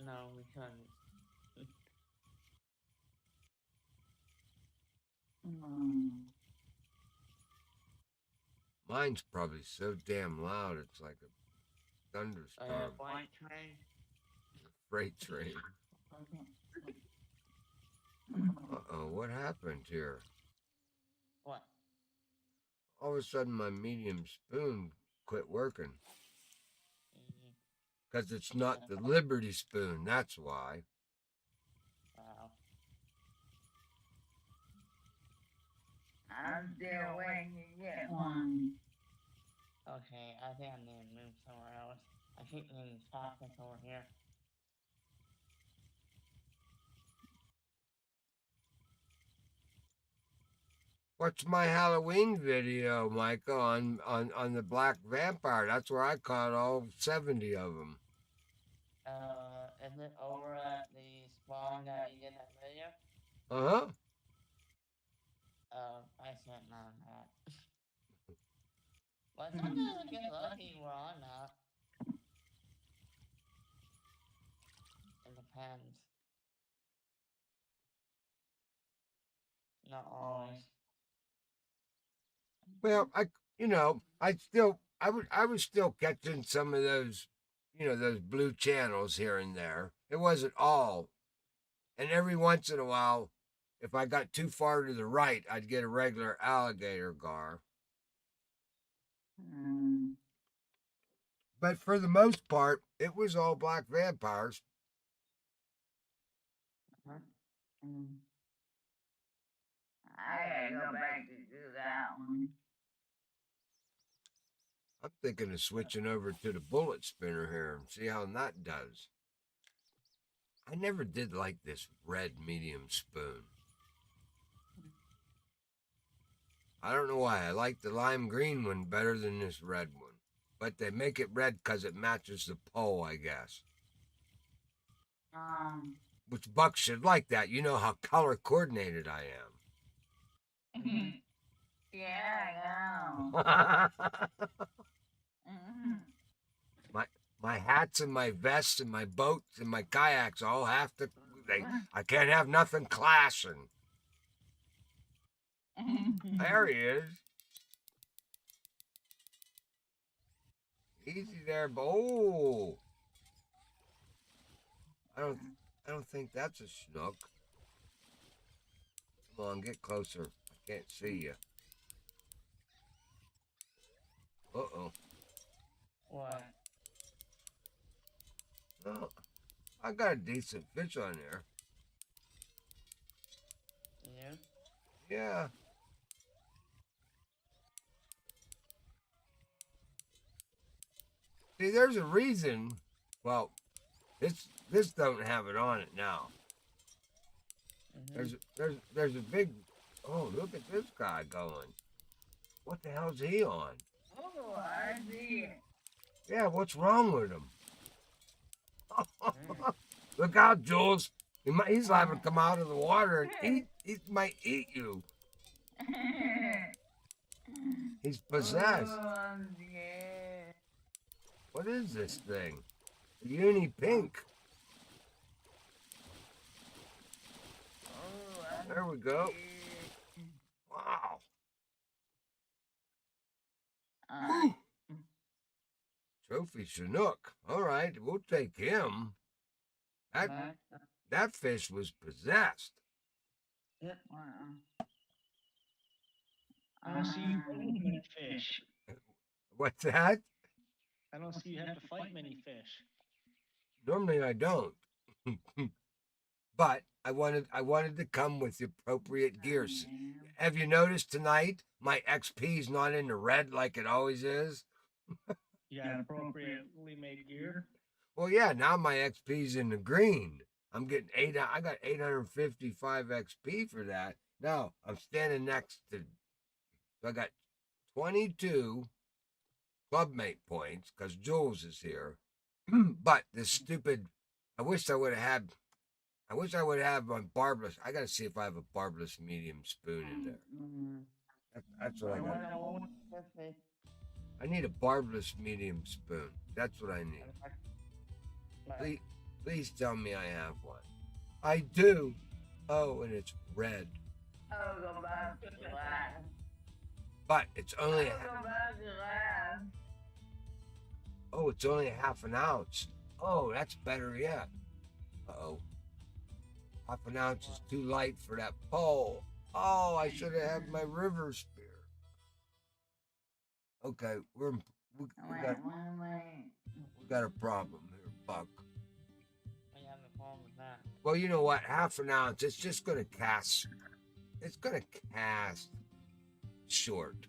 No, we couldn't. Mine's probably so damn loud, it's like a thunderstorm. White train. Freight train. Uh-oh, what happened here? What? All of a sudden, my medium spoon quit working. Because it's not the Liberty spoon, that's why. Wow. I'm still waiting to get one. Okay, I think I need to move somewhere else. I keep getting topics over here. Watch my Halloween video, Michael, on the black vampire. That's where I caught all 70 of them. Is it over at the spawn that you did that video? Uh-huh. I sent none of that. But sometimes I get lucky where I'm not. It depends. Not always. Well, I was still catching some of those, those blue channels here and there. It wasn't all. And every once in a while, if I got too far to the right, I'd get a regular alligator gar. Mm. But for the most part, it was all black vampires. Mm. I gotta go back to do that one. I'm thinking of switching over to the bullet spinner here and see how that does. I never did like this red medium spoon. I don't know why. I like the lime green one better than this red one. But they make it red because it matches the pole, I guess. Which Buck should like that. You know how color coordinated I Yeah, I know. am. my hats and my vests and my boats and my kayaks all have to. I can't have nothing clashing. There he is. Easy there, oh. I don't think that's a snook. Come on, get closer. I can't see you. Uh-oh. What? Oh, I got a decent fish on there. You? Yeah. See, there's a reason. Well, this don't have it on it now. There's a big. Oh, look at this guy going. What the hell's he on? Oh, I see it. Yeah, what's wrong with him? Look out, Jules. He's liable to come out of the water and eat. He might eat you. He's possessed. Oh, I'm scared. What is this thing? Uni pink. Oh, I'm There we go. scared. Wow. Uh, Trophy Chinook. All right, we'll take him. That fish was possessed. I don't see you fighting many fish. What's that? I don't see you have to fight many fish. Normally I don't. But I wanted to come with the appropriate gears. Have you noticed tonight my XP's not in the red like it always is? You got appropriately made gear. Well, yeah, now my XP's in the green. I'm getting I got 855 XP for that. Now I'm standing next to. So I got 22 clubmate points because Jules is here. But this stupid. I wish I would have my barbless. I gotta see if I have a barbless medium spoon in there. That's what I got. I need a barbless medium spoon. That's what I need. Please tell me I have one. I do. Oh, and it's red. I'll go back to the lab. But it's only. I'll go back to the lab. Oh, it's only a half an ounce. Oh, that's better yet. Uh-oh. Half an ounce is too light for that pole. Oh, I should have had my river spear. Okay, we got a problem here, Buck. We have a problem with that. Well, you know what? Half an ounce, it's just gonna cast. It's gonna cast short.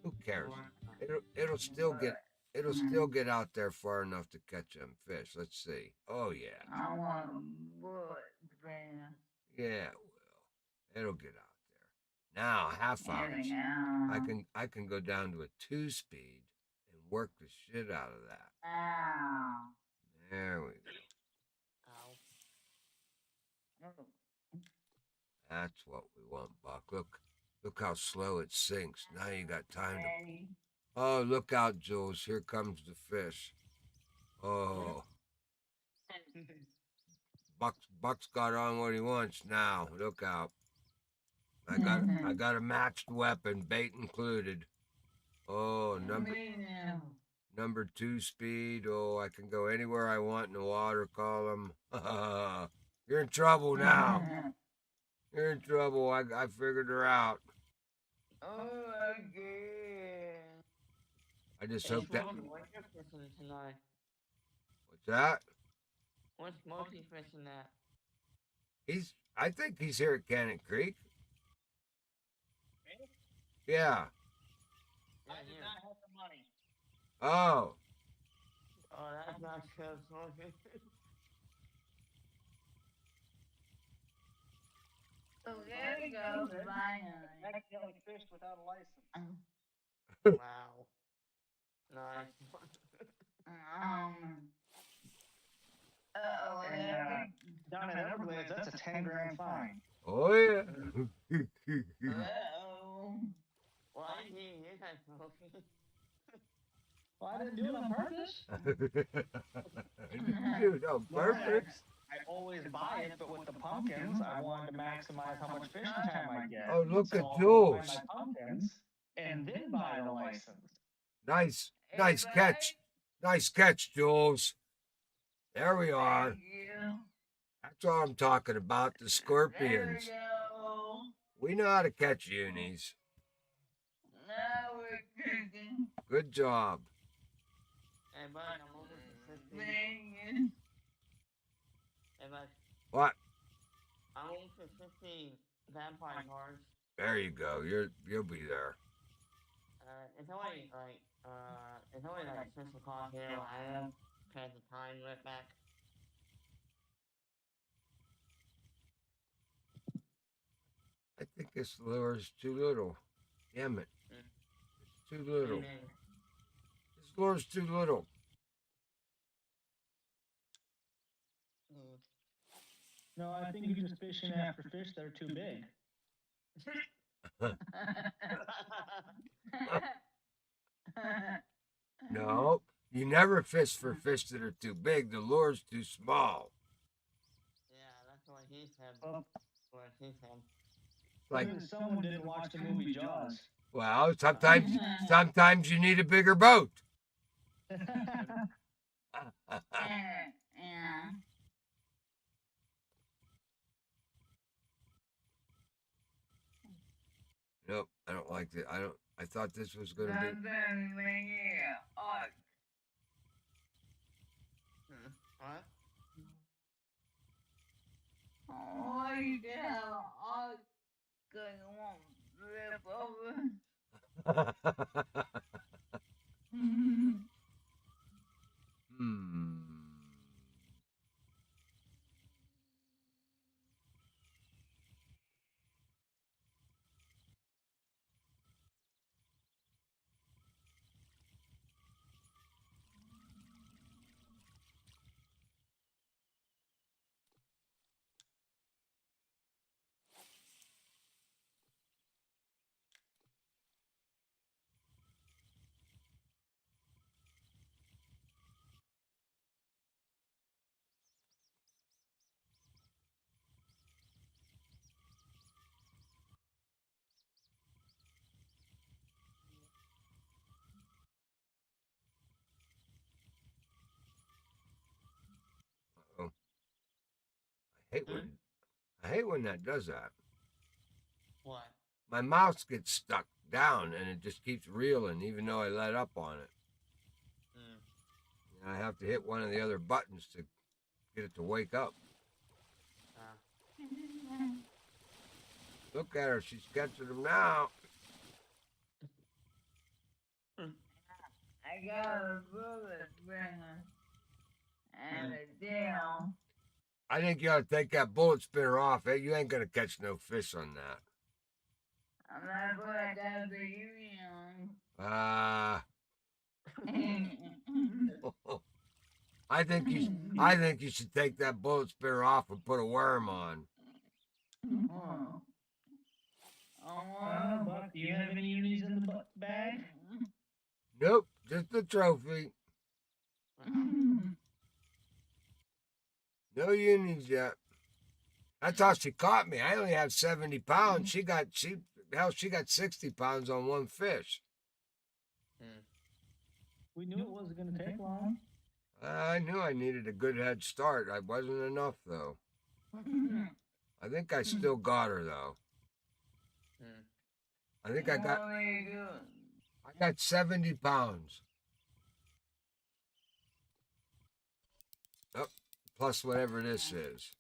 Who cares? It'll still get out there far enough to catch them fish. Let's see. Oh yeah. I want a bullet spinner. Yeah, it will. It'll get out Now, half There we ounce. go. I can go down to a 2-speed and work the shit out of that. Ow. There we go. Ow. Oh. That's what we want, Buck. Look how slow it sinks. Now you got time to. Ready. Oh, look out, Jules. Here comes the fish. Oh, Buck's got on what he wants now. Look out. I got a matched weapon, bait included. Oh, number 2-speed. Oh, I can go anywhere I want in the water column. You're in trouble now. You're in trouble. I figured her out. Oh my god. I just Hey, hope that. Smokey, what's your fishing tonight? What's that? What's Smokey fishing at? I think he's here at Kaniq Creek. Me? Yeah. I did not have the money. Oh. Oh, that's not so Smokey. So there we go. Finally. Accidentally fished without a license. Wow. Nice. Uh-oh, And, there Down in Everglades, that's a 10 grand fine. Oh yeah. Uh-oh. Why did you do that, Smokey? Well, I didn't do it on purpose. Dude, on purpose. I always buy it, but with the pumpkins, I wanted to maximize how much fishing time I get. Oh, look So at I'll Jules. buy my pumpkins and then buy the license. Nice Hey, catch. Nice catch, Jules. There we are. Thank you. That's what I'm talking about, the There scorpions. we go. We know how to catch unis. Now we're cooking. Good job. Hey, bud, I'm over for 50. Thank you. Hey, bud, What? I'm over for 50 vampire cards. There you go. You'll be there. It's only like 6 o'clock here where I am. Had the time right back. I think this lure is too little. Damn it. It's too little. This lure's too little. No, I think you're just fishing after fish that are too big. No, you never fish for fish that are too big. The lure's too small. Yeah, that's what he said. Well, What he said. Like, clearly someone didn't watch the movie Jaws. well, sometimes you need a bigger boat. Yeah. Nope, I don't like it. I thought this was gonna be. Sometimes we get hot. What? Oh, you can have hot because it won't flip over. Hmm. Uh-oh. I hate when that does that. What? My mouse gets stuck down and it just keeps reeling even though I let up on it. And I have to hit one of the other buttons to get it to wake up. Look at her, she's catching them now. I got a bullet spinner and a deal. I think you ought to take that bullet spinner off. You ain't gonna catch no fish on that. I think you should take that bullet spinner off and put a worm on. Oh. I don't know, Buck. Do you have any unis in the bag? Nope, just a trophy. No unis yet. That's how she caught me. I only have 70 pounds. She got 60 pounds on one fish. We knew it wasn't going to take long. I knew I needed a good head start. I wasn't enough though. I think I still got her though. I think I got 70 pounds. Oh, plus whatever this is.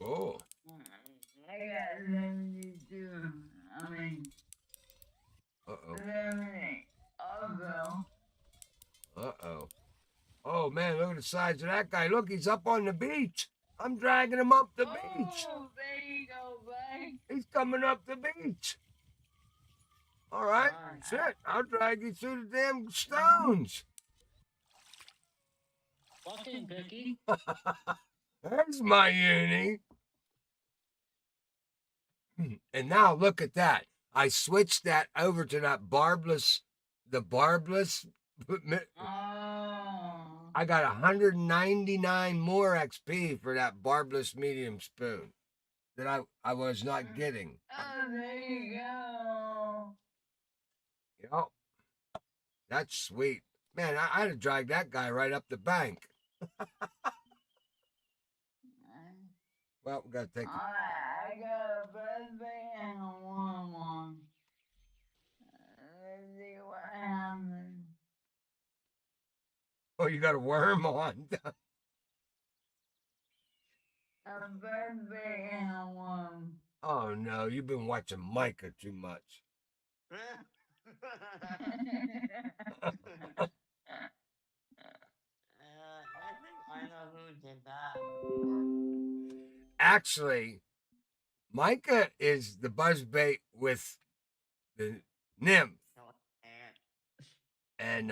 Oh. I got 72. I mean, Uh-oh. 78. Also, Uh-oh. Oh, man, look at the size of that guy. Look, he's up on the beach. I'm dragging him up the beach. oh, there you go, buddy. He's coming up the beach. All right, shit. I'll drag you through the damn stones. Fucking picky. There's my uni. And now look at that. I switched that over to that the barbless. Oh. I got 199 more XP for that barbless medium spoon that I was not getting. Oh, there you go. Yep. That's sweet. Man, I'd have dragged that guy right up the bank. Well, we got to take... I got a birthday and a warm one. Let's see what happens. Oh, you got a worm on. A birthday and a worm. Oh, no. You've been watching Micah too much. I think I know who did that. Actually, Micah is the buzzbait with the nymph. And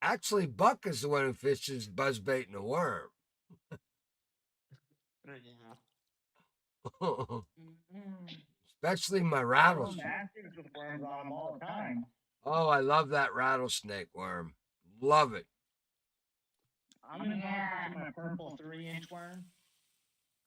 actually, Buck is the one who fishes buzzbait and the worm. Especially my rattlesnake. Masters with worms on them all the time. Oh, I love that rattlesnake worm. Love it. I'm in love with my purple 3-inch worm.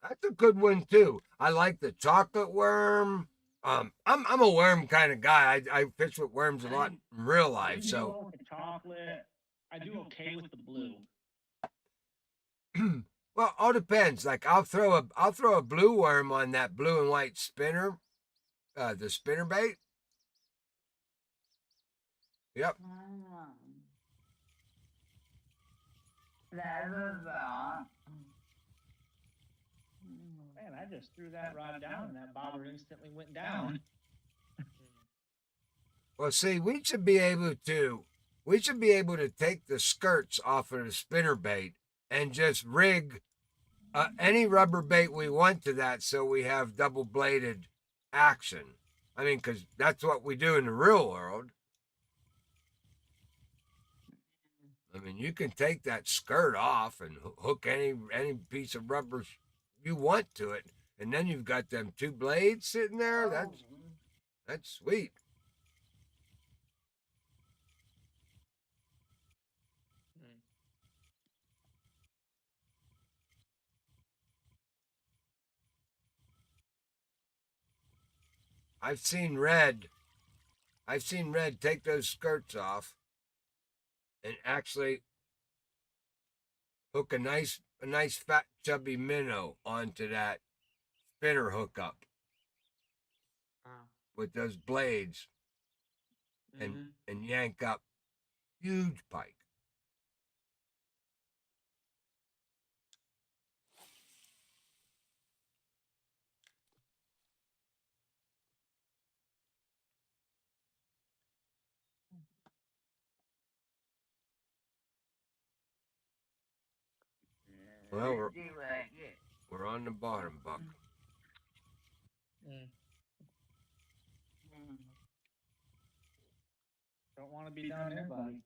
That's a good one too. I like the chocolate worm. I'm a worm kind of guy. I fish with worms a lot in real life. So The chocolate. I do okay with the blue. well, all depends. Like I'll throw a blue worm on that blue and white spinner, the spinner bait. Yep. That's a thought. Man, I just threw that rod down and that bobber instantly went down. Well, see, we should be able to take the skirts off of the spinner bait and just rig any rubber bait we want to that, so we have double bladed action. I mean, because that's what we do in the real world. I mean, you can take that skirt off and hook any piece of rubber you want to it, and then you've got them two blades sitting there. That's sweet. I've seen Red take those skirts off and actually hook a nice fat chubby minnow onto that spinner hookup with those blades and yank up huge pike. Well, we're on the bottom, Buck. Don't want to be down there, buddy.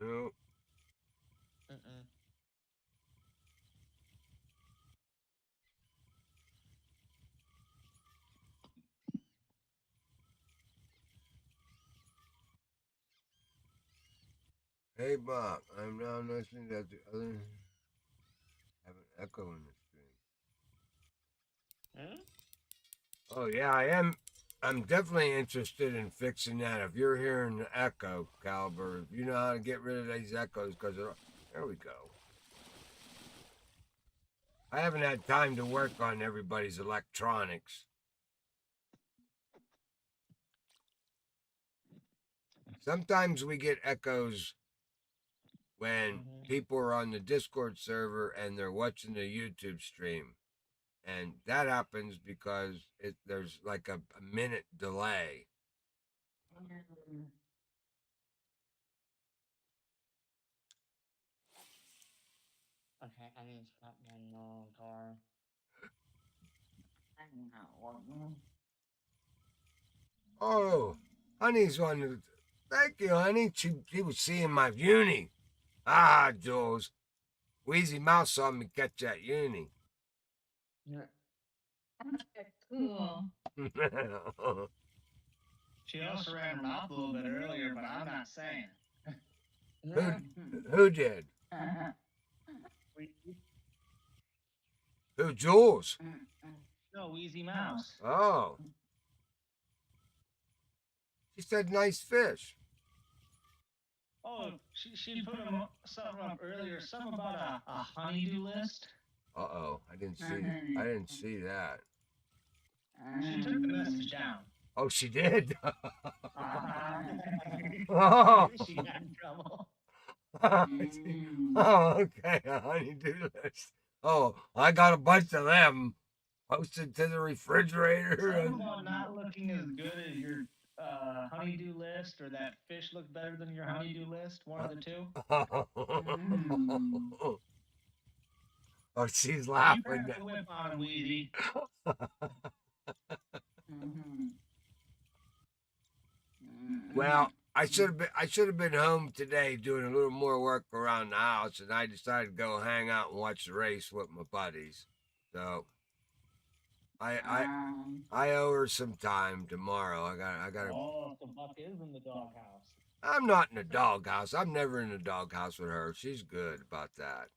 No. Mm-mm. Hey Bob, I'm now noticing that the other have an echo in the stream. Hmm? Oh yeah, I am. I'm definitely interested in fixing that. If you're hearing the echo, Caliber, if you know how to get rid of these echoes, because there we go. I haven't had time to work on everybody's electronics. Sometimes we get echoes when people are on the Discord server and they're watching the YouTube stream. And that happens because there's like a minute delay. Okay, I need to stop my no car. I'm not working. Oh, honey's one. Thank you, honey. She was seeing my uni. Ah, Jules. Wheezy Mouse saw me catch that uni. That's cool. She also ran her mouth a little bit earlier, but I'm not saying. Who did? Who, Jules? No, Wheezy Mouse. Oh. She said nice fish. Oh, she put something up earlier, something about a honeydew list. Uh-oh. I didn't see that. She took the message down. Oh, she did? Uh-huh. Oh. She got in trouble. Oh, okay. A honeydew list. Oh, I got a bunch of them posted to the refrigerator. Something about not looking as good as your honeydew list, or that fish looked better than your honeydew list. One of the two. Oh, she's You laughing. cracked the whip on him, Wheezy. Well, I should have been home today doing a little more work around the house, and I decided to go hang out and watch the race with my buddies. So I owe her some time tomorrow. I got. Oh, the buck is in the doghouse. I'm not in the doghouse. I'm never in the doghouse with her. She's good about that.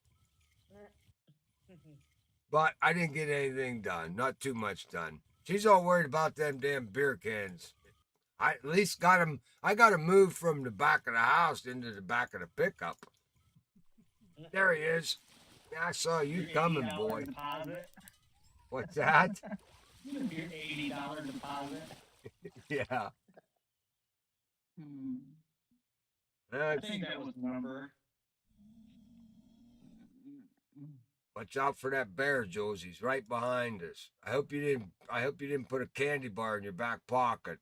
But I didn't get anything done. Not too much done. She's all worried about them damn beer cans. I at least got them. I got to move from the back of the house into the back of the pickup. There he is. I saw you coming, boy. Deposit. What's that? Your $80 deposit. Yeah. I think that was the number. Watch out for that bear, Jules. He's right behind us. I hope you didn't put a candy bar in your back pocket.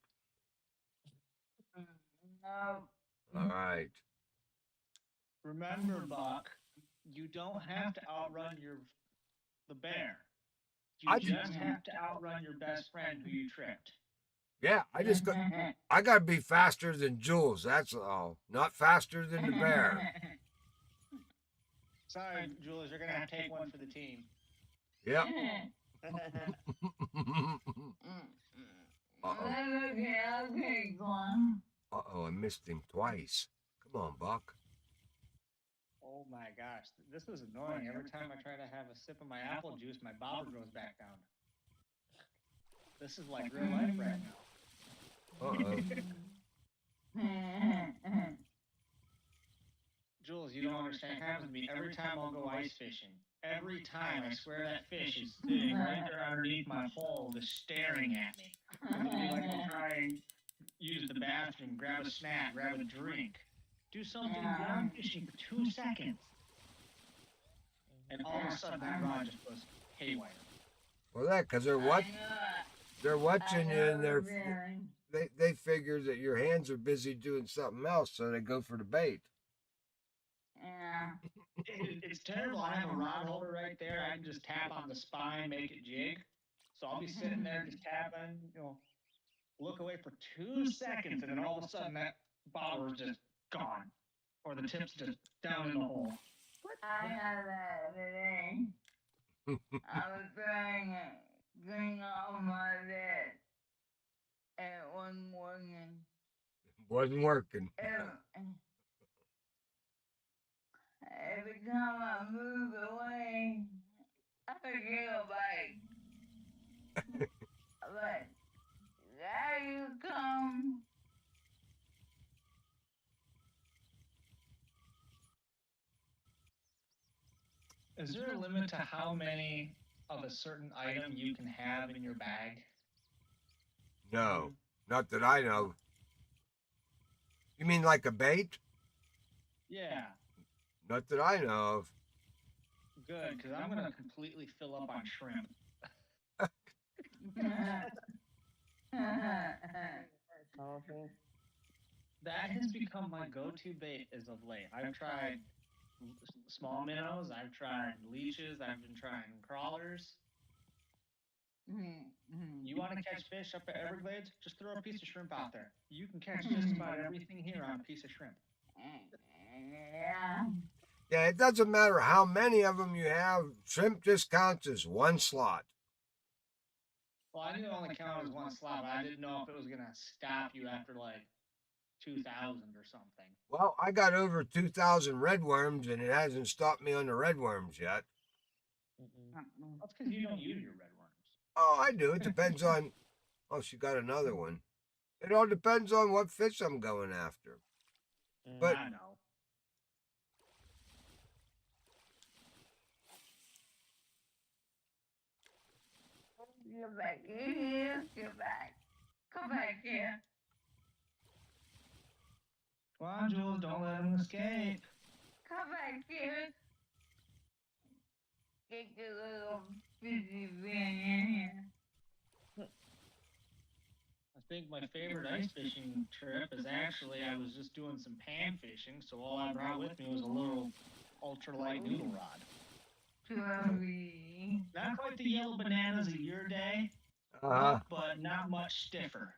No. All right. Remember, Buck, you don't have to outrun the bear. You I just have to outrun your best friend who you tripped. Yeah, I gotta be faster than Jules. That's all. Not faster than the bear. Sorry, Jules, you're gonna have to take one for the team. Yep. Okay, I'll take one. Uh-oh, I missed him twice. Come on, Buck. Oh my gosh, this is annoying. Every time I try to have a sip of my apple juice, my bobber goes back down. This is like real life right now. Uh-oh. Jules, you don't understand. It happens to me every time I'll go ice fishing. Every time, I swear that fish is sitting right there underneath my hole, just staring at me. It'll be like I'm trying to use the bathroom, grab a snack, grab a drink, do something beyond fishing for 2 seconds. And all of a sudden, that rod just goes haywire. Well, because they're watching you, and they figure that your hands are busy doing something else, so they go for the bait. Yeah. It's terrible. I have a rod holder right there. I can just tap on the spine, make it jig. So I'll be sitting there just tapping, look away for 2 seconds, and then all of a sudden that bobber is just gone, or the tip's just down in the hole. I had that today. I was trying to clean off my bed. It wasn't working. Wasn't working. Every time I move away, I get a bite. But there you come. Is there a limit to how many of a certain item you can have in your bag? No, not that I know. You mean like a bait? Yeah, Not that I know of. good, because I'm going to completely fill up on shrimp. Salty. That has become my go-to bait as of late. I've tried small minnows, I've tried leeches, I've been trying crawlers. You want to catch fish up at Everglades? Just throw a piece of shrimp out there. You can catch just about everything here on a piece of shrimp. Yeah. Yeah, it doesn't matter how many of them you have. Shrimp just counts as one slot. Well, I knew it only counted as one slot, but I didn't know if it was going to stop you after like 2,000 or something. Well, I got over 2,000 redworms, and it hasn't stopped me on the redworms yet. That's because you don't use your red worms. Oh, I do. It depends on. Oh, she got another one. It all depends on what fish I'm going after. But I know. Get back here. Get back. Come back here. Come on, Jules, don't let him escape. Come back here. Get your little busy being in here. I think my favorite ice fishing trip is actually I was just doing some pan fishing, so all I brought with me was a little ultralight noodle rod. Chloe. Not quite the yellow bananas of your day, but not much stiffer.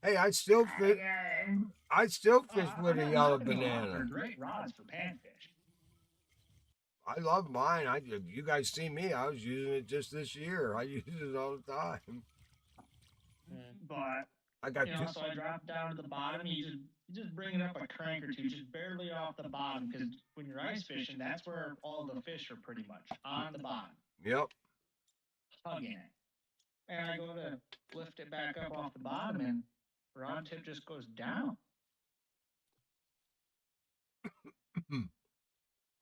Hey, I still fish. I still fish with a yellow They're banana. great rods for panfish. I love mine. You guys see me. I was using it just this year. I use it all the time. But I got two. so I drop down to the bottom. You just bring it up a crank or two, just barely off the bottom, because when you're ice fishing, that's where all the fish are pretty much on the bottom. Yep. Hugging it. And I go to lift it back up off the bottom, and rod tip just goes down.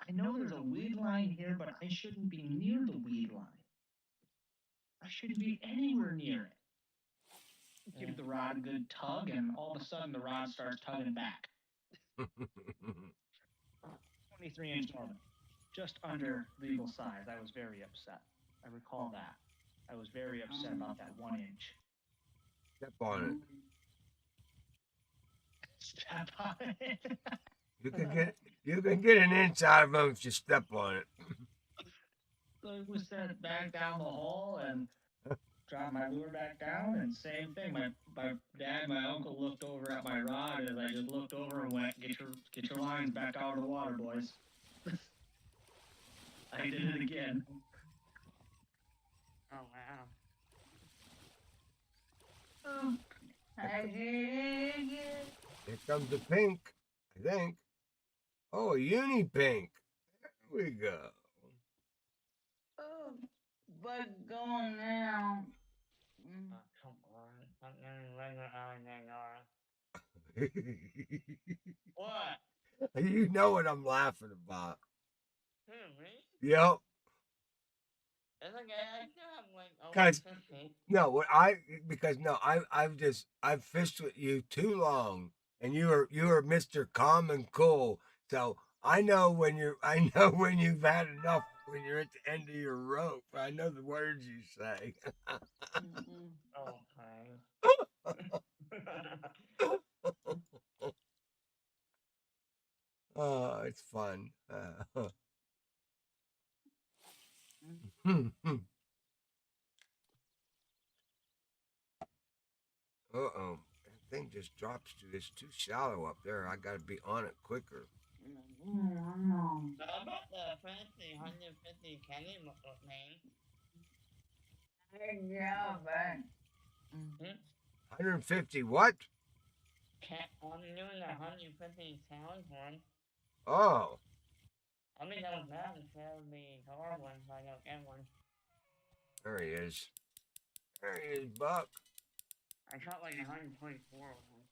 I know there's a weed line here, but I shouldn't be near the weed line. I shouldn't be anywhere near it. Give the rod a good tug, and all of a sudden the rod starts tugging back. 23-inch Norman, just under legal size. I was very upset. I recall that. I was very upset about that 1 inch. Step on it. Step on it. You can get an inch out of them if you step on it. So we set back down the hole and dropped my lure back down, and same thing. My dad, my uncle looked over at my rod as I just looked over and went, "Get your lines back out of the water, boys." I did it again. Oh wow. I did it again. Here comes the pink, I think. Oh, a uni pink. There we go. Oh, but going now. Come on. I'm not regular alligator. What? You know what I'm laughing about. Who, me? Yep. It's okay. I still have like Guys, 50. No, I've fished with you too long, and you are Mr. Calm and Cool. So I know when you've had enough when you're at the end of your rope. I know the words you say. Oh, it's fun. Uh-oh. That thing just drops to, it's too shallow up there. I gotta be on it quicker. How about the fancy 150 Kaniq name? Yeah, but 150 what? I'm doing the 150 pound one. Oh, I'll be done with that instead of the hard one if I don't get one. there he is. There he is, Buck. I caught like 124 of them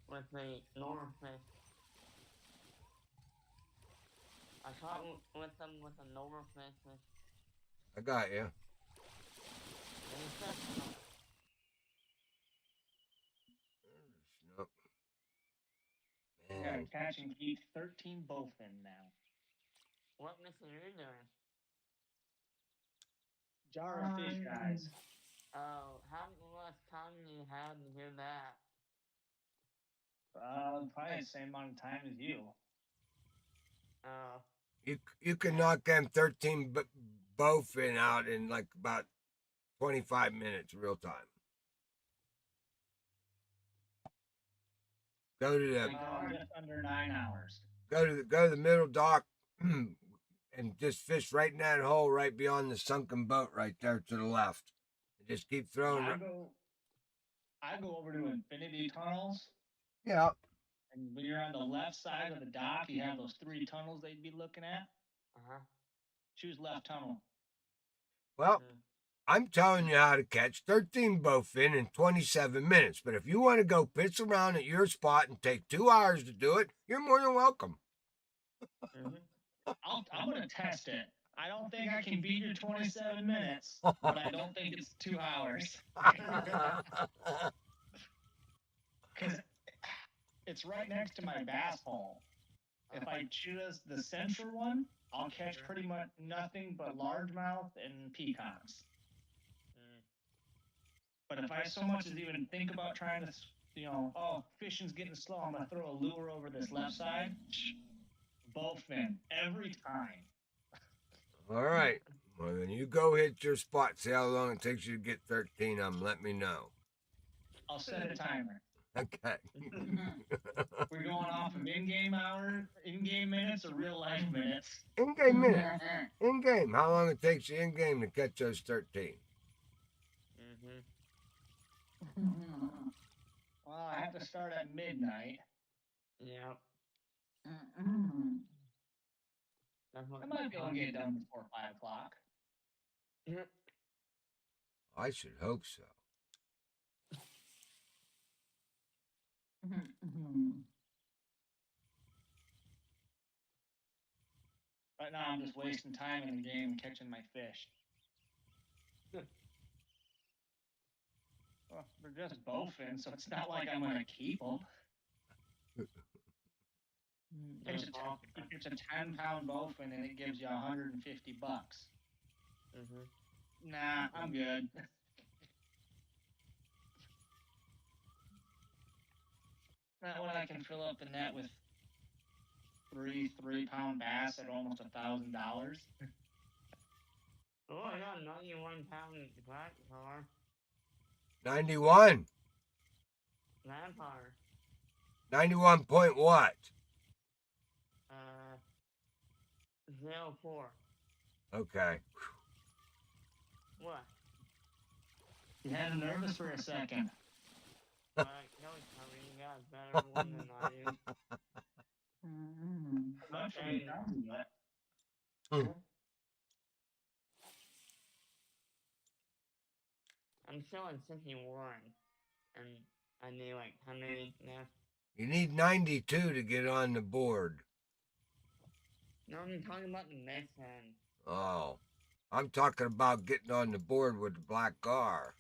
with the normal fish. I caught with them with a normal fish. I got you. Snook. I gotta Man, catch and keep 13 bowfin now. What mission are you doing? Jar of fish guys. Oh, how much time do you have to do that? Probably the same amount of time as you. Oh, you can knock them 13 bowfin out in like about 25 minutes real time. Go to the Just under 9 hours. go to the middle dock and just fish right in that hole right beyond the sunken boat right there to the left. And just keep throwing. I go over to infinity tunnels, Yeah. and when you're on the left side of the dock, you have those 3 tunnels they'd be looking at. Choose left tunnel. Well, I'm telling you how to catch 13 bowfin in 27 minutes. But if you want to go pitch around at your spot and take 2 hours to do it, you're more than welcome. I'm gonna test it. I don't think I can beat your 27 minutes, but I don't think it's 2 hours. Because it's right next to my bass hole. If I choose the central one, I'll catch pretty much nothing but largemouth and peacocks. But if I so much as even think about trying to, fishing's getting slow, I'm gonna throw a lure over this left side. Bowfin every time. All right. Well, then you go hit your spot. See how long it takes you to get 13 of them. Let me know. I'll set a timer. Okay. We're going off of in-game hours, in-game minutes, or real life minutes. In-game minute. In-game. How long it takes you in-game to catch those 13? Well, I have to start at midnight. Yep. I might be able to get it done before 5 o'clock. I should hope so. Right now, I'm just wasting time in the game catching my fish. Well, they're just bowfin, so it's not like I'm gonna keep them. You catch a 10-pound bowfin and it gives you $150. Nah, I'm good. That way I can fill up the net with 3-pound bass at almost $1,000. Oh, I got 91 pound black car. 91. Vampire. 91 point what? 04. Okay. What? You had him nervous for a second. No, you got a better one than I do. Much for me, I'm still at 61, and I need like how many now? You need 92 to get on the board. No, I'm talking about the next hand. Oh. I'm talking about getting on the board with the black gar.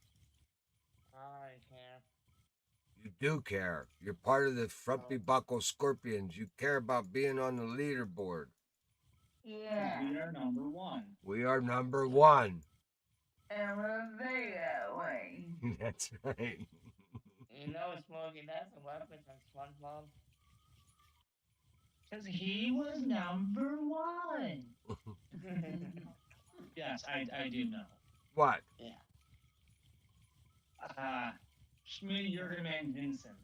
I care. You do care. You're part of the Frumpy Buckle Scorpions. You care about being on the leaderboard. Yeah. We are number 1. We are number 1. And we'll be that way. That's right. You know, Smokey, that's a weapon from SpongeBob. Because he was number 1. Yes, I do know. What? Yeah. Schmitty Jurgenman Vincent.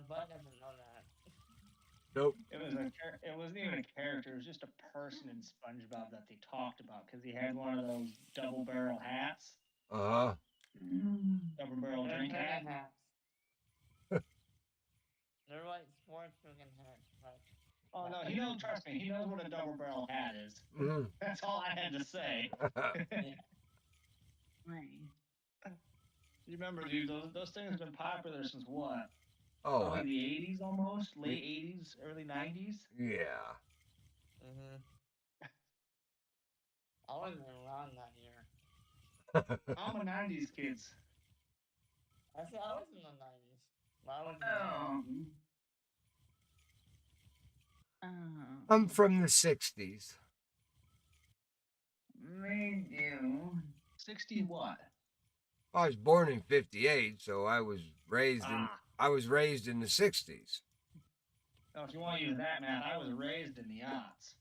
Bud doesn't know that. Nope. It wasn't even a character. It was just a person in SpongeBob that they talked about because he had one of those double barrel hats, Uh-huh. double barrel They're drink turtle hat. hats. They're like sports looking hats. Like, Oh no, he knows. Trust me, he knows what a double barrel hat is. Mhm. That's all I had to say. Right. You remember, dude? Those things have been popular since what? Oh, Probably the '80s, almost late '80s, early '90s. yeah. I wasn't around that year. I'm a '90s kid. I said I was in the 90s. But I was I'm from the 60s. Me too. 60 what? I was born in 58, so I was raised in Ah. I was raised in the 60s. No, if you want to use that math, I was raised in the aughts.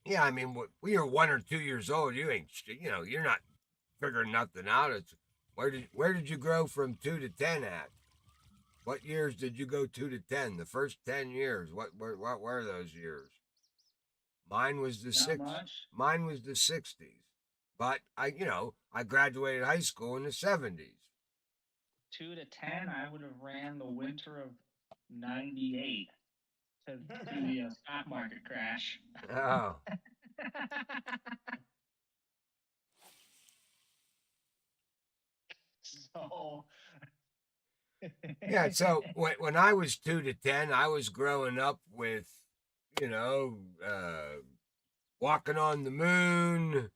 Yeah, I mean, when you're 1 or 2 years old, you ain't, you're not figuring nothing out. It's where did you grow from 2 to 10 at? What years did you go 2 to 10? The first 10 years. What were those years? Mine was the Not much. Mine was the 60s. But I graduated high school in the 70s. 2 to 10, I would have ran the winter of '98 to the stock market crash. Oh. So. Yeah, so when I was 2 to 10, I was growing up with, Walking on the Moon,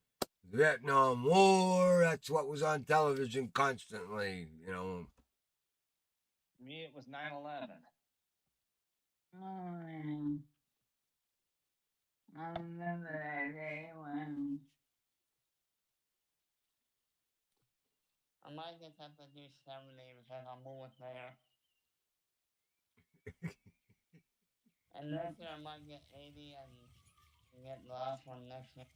Vietnam War. That's what was on television constantly, Me, it was 9/11. Oh man. I remember that day when I might just have to do 70 because I'm almost there. And next year I might get 80 and get the last one next year.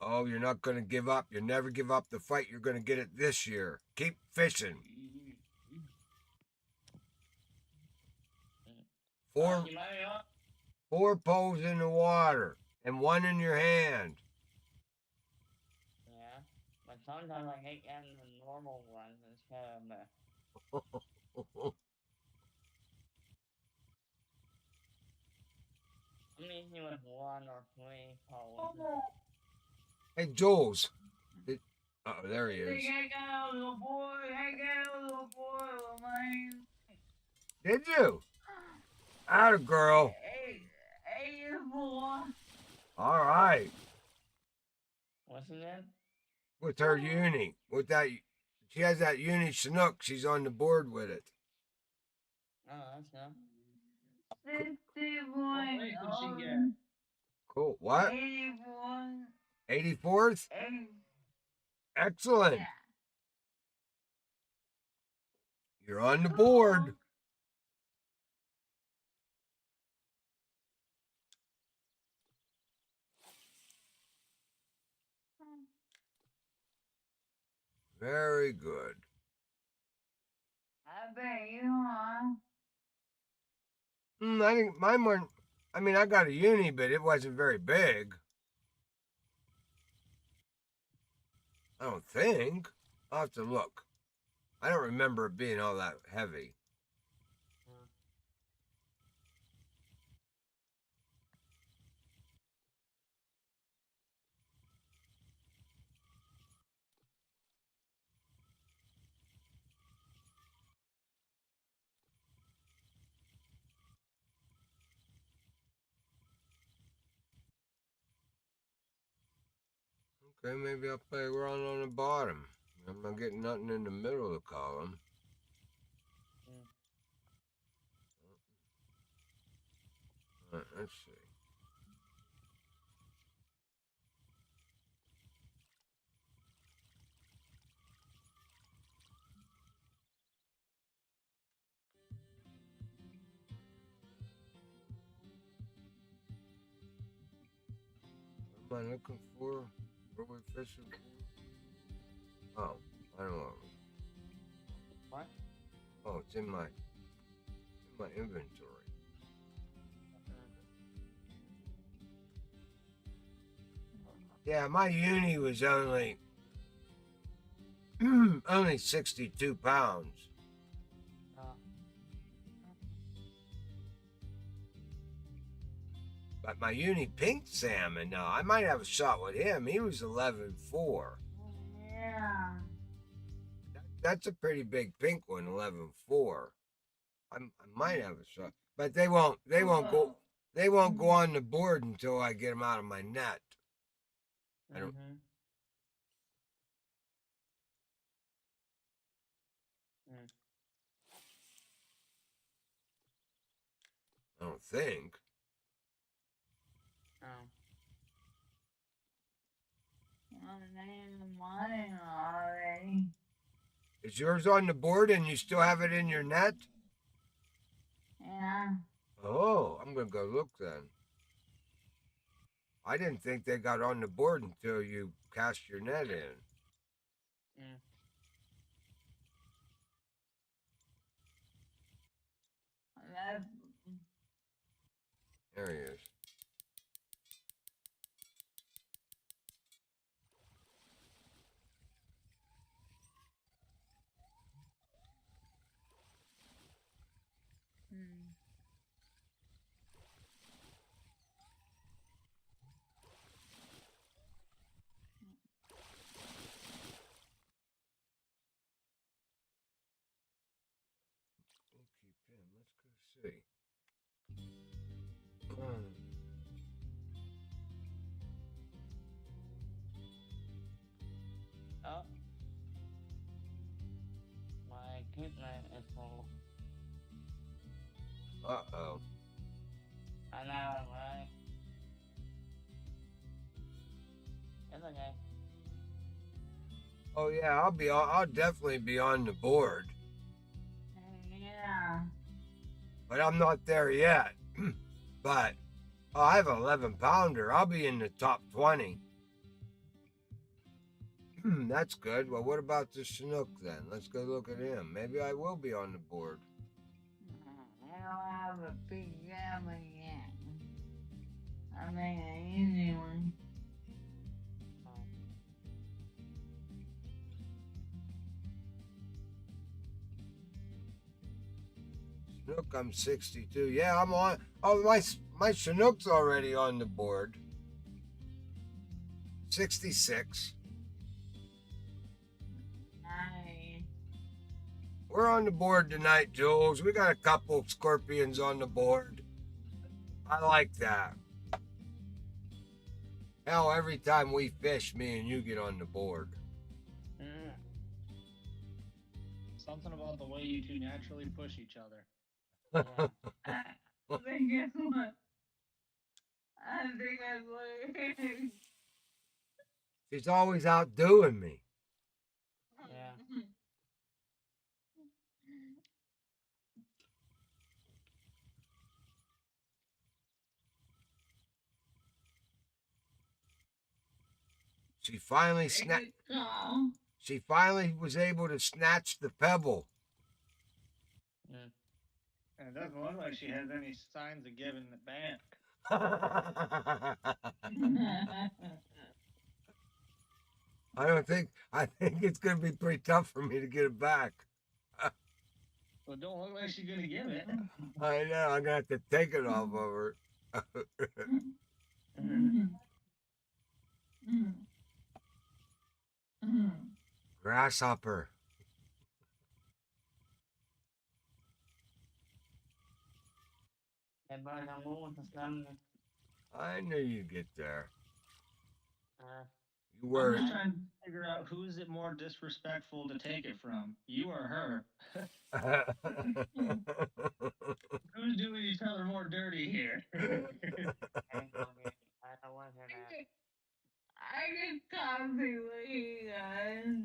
Oh, you're not going to give up. You never give up the fight. You're going to get it this year. Keep fishing. Four poles in the water and one in your hand. Yeah, but sometimes I hate getting the normal ones instead of the. I'm usually with 1 or 3 poles. Hey, Jules. Oh, there he is. I got a little boy, man. Did you? Atta girl. 84. All right. What's his name? With her uni. She has that uni Chinook. She's on the board with it. Oh, that's good. 61. Wait, did she get? Cool. What? 84. 84th? Excellent. Yeah. You're on the board. Very good. I bet you are. I think mine weren't. I mean, I got a uni, but it wasn't very big. I don't think. I'll have to look. I don't remember it being all that heavy. Okay, maybe I'll play around on the bottom. I'm not getting nothing in the middle of the column. All right, let's see. am I looking for? What are we fishing for? Oh, I don't know. What? Oh, it's in my inventory. Yeah, my uni was only only 62 pounds. But my uni pink salmon, no, I might have a shot with him. He was 11.4. Yeah. That's a pretty big pink one, 11.4. I might have a shot, but they won't go on the board until I get them out of my net. I don't. Mm-hmm. I don't think. Oh. Well, they wanting already. Is yours on the board and you still have it in your net? Yeah. Oh, I'm gonna go look then. I didn't think they got on the board until you cast your net in. Mm. That's There he is. We'll keep him. Let's go see. Oh. My equipment is full. Uh-oh. I know, right? It's okay. Oh yeah, I'll definitely be on the board. yeah. But I'm not there yet. But I have an 11 pounder. I'll be in the top 20. That's good. Well, what about the Chinook then? Let's go look at him. Maybe I will be on the board. I don't have a big family yet. I mean, an easy one. Chinook, I'm 62. Yeah, I'm on. Oh, my Chinook's already on the board. 66. Nice. We're on the board tonight, Jules. We got a couple scorpions on the board. I like that. Hell, every time we fish, me and you get on the board. Mm. Something about the way you two naturally push each other. Yeah. I think it's what. I think that's what it is. She's always outdoing me. Yeah. She finally Oh. She finally was able to snatch the pebble. Mm. And it doesn't look like she has any signs of giving it back. I think it's gonna be pretty tough for me to get it back. Well, don't look like she's gonna give it. I know, I'm gonna have to take it off of her. Grasshopper. Everybody can move the sun. I knew you'd get there. Uh, You I'm were. just trying to figure out who's it more disrespectful to take it from, you or her. Who's doing each other more dirty here? okay, I don't want to hear that. I can copy what he does.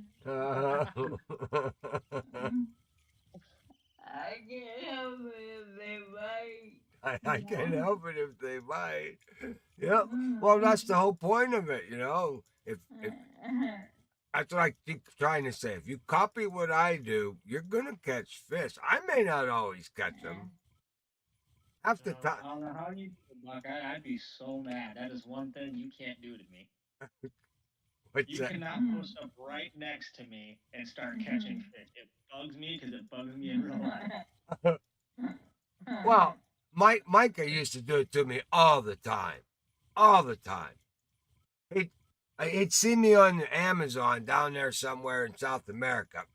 I can't help it if they bite. I can't help it if they bite. Yep. Well, that's the whole point of it, If that's what I keep trying to say. If you copy what I do, you're gonna catch fish. I may not always catch them. Half the time. I don't know how you do it, Buck. I'd be so mad. That is one thing you can't do to me. What's You that? cannot post up right next to me and start catching fish. It bugs me because it bugs me in real life. Well, Micah used to do it to me all the time, all the time. He'd he'd see me on Amazon down there somewhere in South America,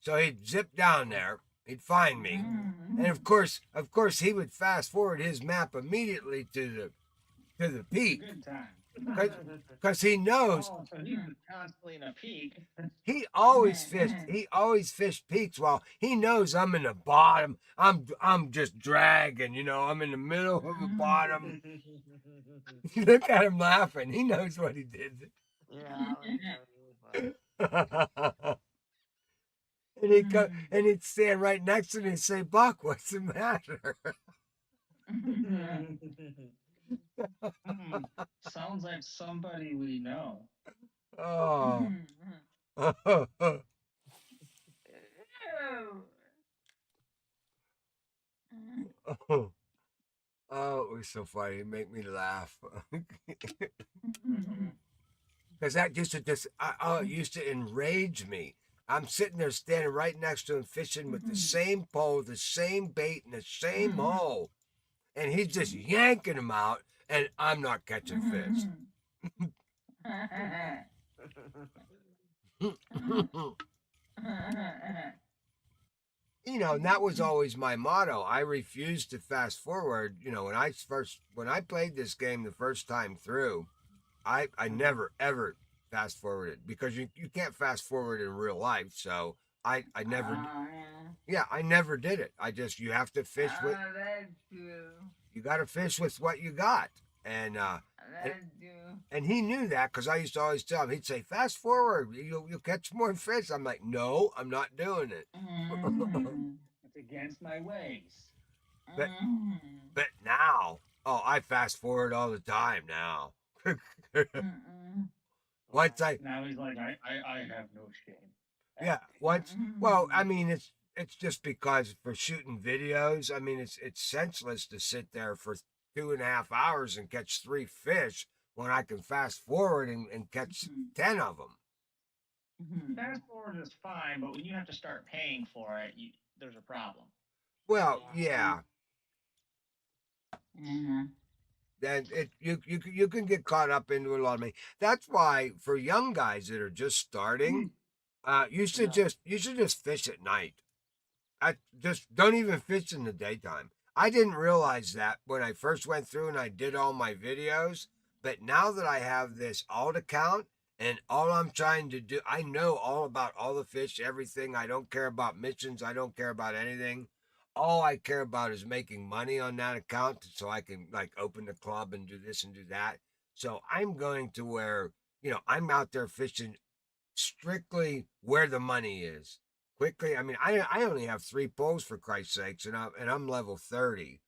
so he'd zip down there. He'd find me, and of course, he would fast forward his map immediately to the peak, Good time. because he knows Oh, so he's constantly in a peak. he always fished peaks while he knows I'm in the bottom. I'm just dragging, I'm in the middle of the bottom. Look at him laughing. He knows what he did. Yeah, I And he'd go and he'd stand right next to me and say, Buck, what's the matter? Sounds like somebody we know. Oh. Oh, it was so funny. It made me laugh. Because that it used to enrage me. I'm sitting there standing right next to him fishing with the same pole, the same bait, and the same hole. And he's just yanking them out, and I'm not catching fish. And that was always my motto. I refused to fast forward. When I played this game the first time through, I never ever fast forwarded because you can't fast forward in real life. So I never I never did it. You have to fish with That's true. you got to fish with what you got. And That's true. and he knew that because I used to always tell him. He'd say, "Fast forward, you'll catch more fish." I'm like, "No, I'm not doing it." It's against my ways. but but now, oh, I fast forward all the time now. Once I Now he's like, I have no shame. well, I mean, it's just because for shooting videos, I mean, it's senseless to sit there for 2.5 hours and catch 3 fish when I can fast forward and catch 10 of them. Fast forward is fine, but when you have to start paying for it, there's a problem. Well, yeah. Then you can get caught up into a lot of money. That's why for young guys that are just starting, you should just fish at night. I just don't even fish in the daytime. I didn't realize that when I first went through and I did all my videos, but now that I have this alt account and all I'm trying to do, I know all about all the fish, everything. I don't care about missions. I don't care about anything. All I care about is making money on that account so I can like open the club and do this and do that. So I'm going to where, I'm out there fishing strictly where the money is. Quickly, I mean, I only have 3 poles for Christ's sakes, and I'm level 30,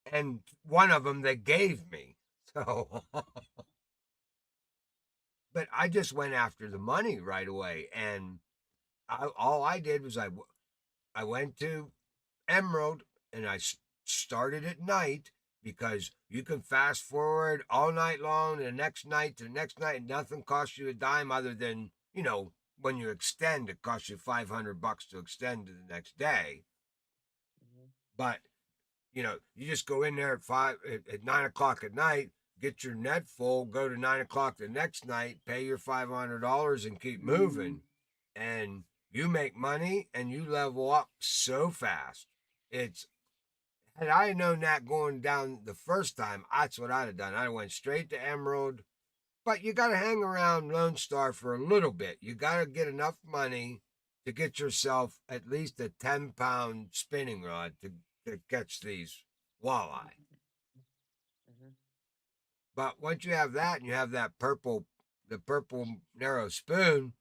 and one of them they gave me. So, but I just went after the money right away, and all I did was I went to Emerald and I started at night because you can fast forward all night long, and the next night to the next night, and nothing costs you a dime other than when you extend, it costs you $500 to extend to the next day. But you just go in there at 9 o'clock at night, get your net full, go to 9 o'clock the next night, pay your $500, and keep moving, and you make money and you level up so fast. Had I known that going down the first time, that's what I'd have done. I'd have went straight to Emerald. But you got to hang around Lone Star for a little bit. You got to get enough money to get yourself at least a 10-pound spinning rod to catch these walleye. But once you have that and you have the purple narrow spoon,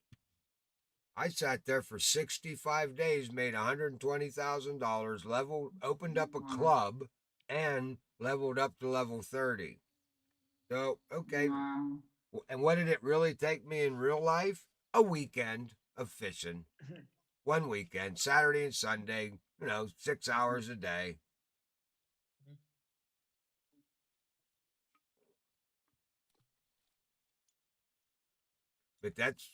I sat there for 65 days, made $120,000, opened up a club, and leveled up to level 30. So, okay. Wow. And what did it really take me in real life? A weekend of fishing. One weekend, Saturday and Sunday, 6 hours a day. But that's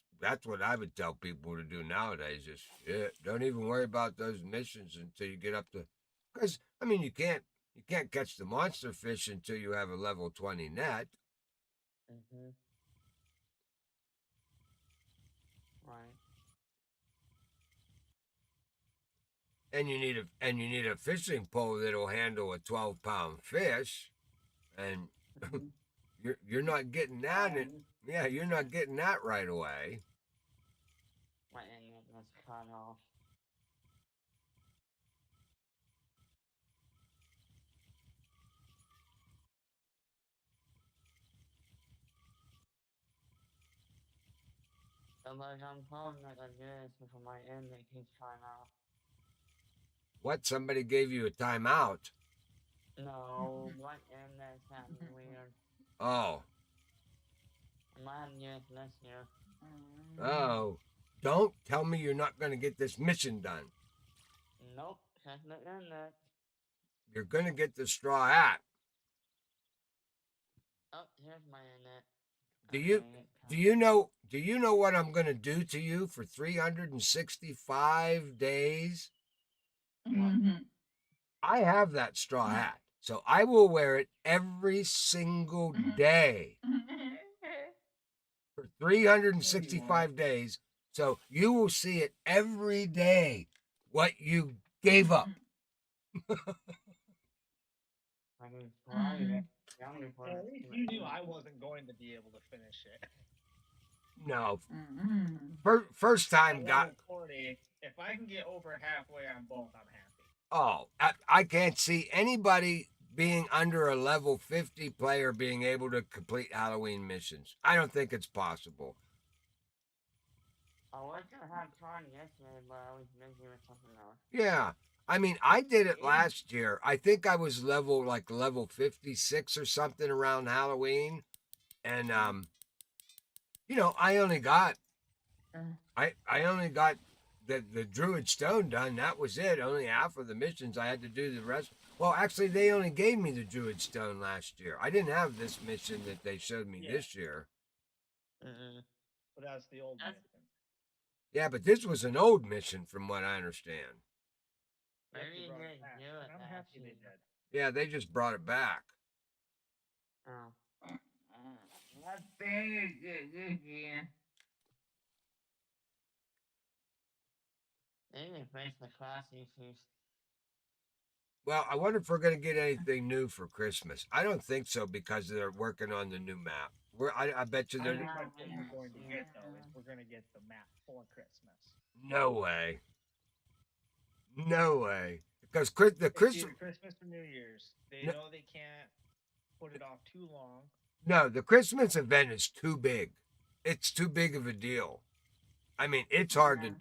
what I would tell people to do nowadays. Just don't even worry about those missions until you get up to, because I mean you can't catch the monster fish until you have a level 20 net. Right. And you need a fishing pole that'll handle a 12-pound fish, and you're not getting that. Yeah, you're not getting that right away. My internet was cut off. So like I'm hoping I can do this before my internet keeps cutting off. What? Somebody gave you a timeout? No, my internet's acting weird. Oh, I might have to use this year. oh! Don't tell me you're not going to get this mission done. Nope, check the internet. You're going to get the straw hat. Oh, here's my internet. Do you know what I'm going to do to you for 365 days? I have that straw hat, so I will wear it every single day for 365 days. So you will see it every day what you gave up. I can try it. Well, at least you knew I wasn't going to be able to finish it. No. First time At got. level 40, if I can get over halfway on both, I'm happy. Oh, I can't see anybody being under a level 50 player being able to complete Halloween missions. I don't think it's possible. I was gonna have fun yesterday, but I was busy with something else. Yeah. I mean, I did it last year. I think I was level 56 or something around Halloween. And I only got the Druid Stone done. That was it. Only half of the missions. I had to do the rest. Well, actually, they only gave me the Druid Stone last year. I didn't have this mission that they showed me this year. But that's the old mission. Yeah, but this was an old mission from what I understand. Maybe they didn't do it I'm happy they did. Yeah, they just brought it back. Oh. That's very good this year. They didn't face the class issues. Well, I wonder if we're going to get anything new for Christmas. I don't think so because they're working on the new map. I bet you I they're. think that's what we're going to get, though, is we're going to get the map for Christmas. No way. No way. Because the Christmas or New Year's. They know they can't put it off too long. No, the Christmas event is too big. It's too big of a deal. I mean, it's hard to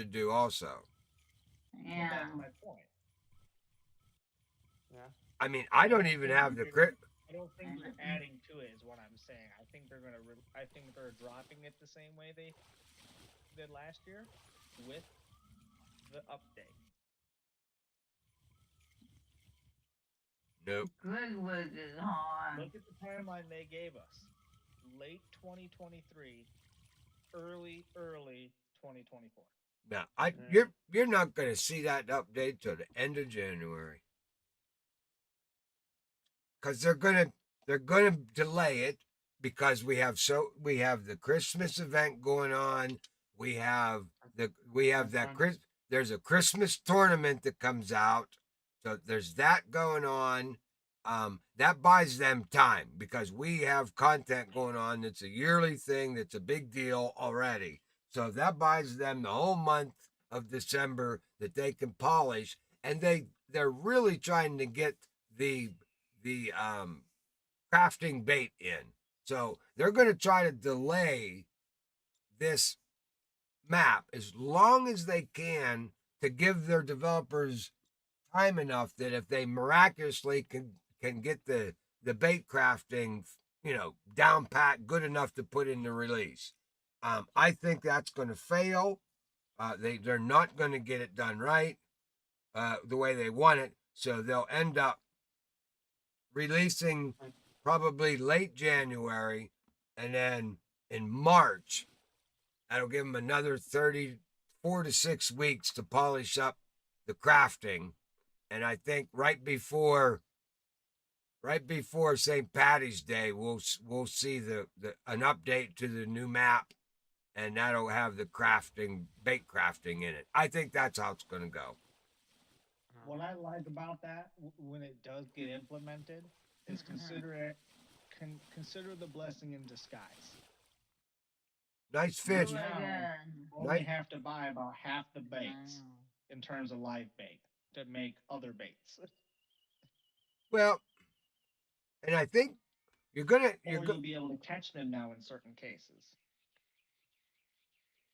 do also. Yeah. But that's my point. Yeah. I mean, I don't even have the I don't think they're adding to it, is what I'm saying. I think they're dropping it the same way they did last year with the update. Nope. Good was it hard. Look at the timeline they gave us. Late 2023, early 2024. No, you're not going to see that update till the end of January. Because they're gonna delay it because we have the Christmas event going on. There's a Christmas tournament that comes out, so there's that going on. That buys them time because we have content going on. That's a yearly thing. That's a big deal already. So that buys them the whole month of December that they can polish, and they're really trying to get the crafting bait in. So they're going to try to delay this map as long as they can to give their developers time enough that if they miraculously can get the bait crafting, down pat good enough to put in the release. I think that's going to fail. They're not going to get it done right the way they want it, so they'll end up releasing probably late January, and then in March, that'll give them another 4 to 6 weeks to polish up the crafting. And I think right before St. Patty's Day, we'll see the an update to the new map, and that'll have the bait crafting in it. I think that's how it's going to go. What I like about that when it does get implemented is consider the blessing in disguise. Nice fish. Do it Now, again. only have to buy about half the baits in terms of live bait to make other baits. Well, and I think you'll be able to catch them now in certain cases.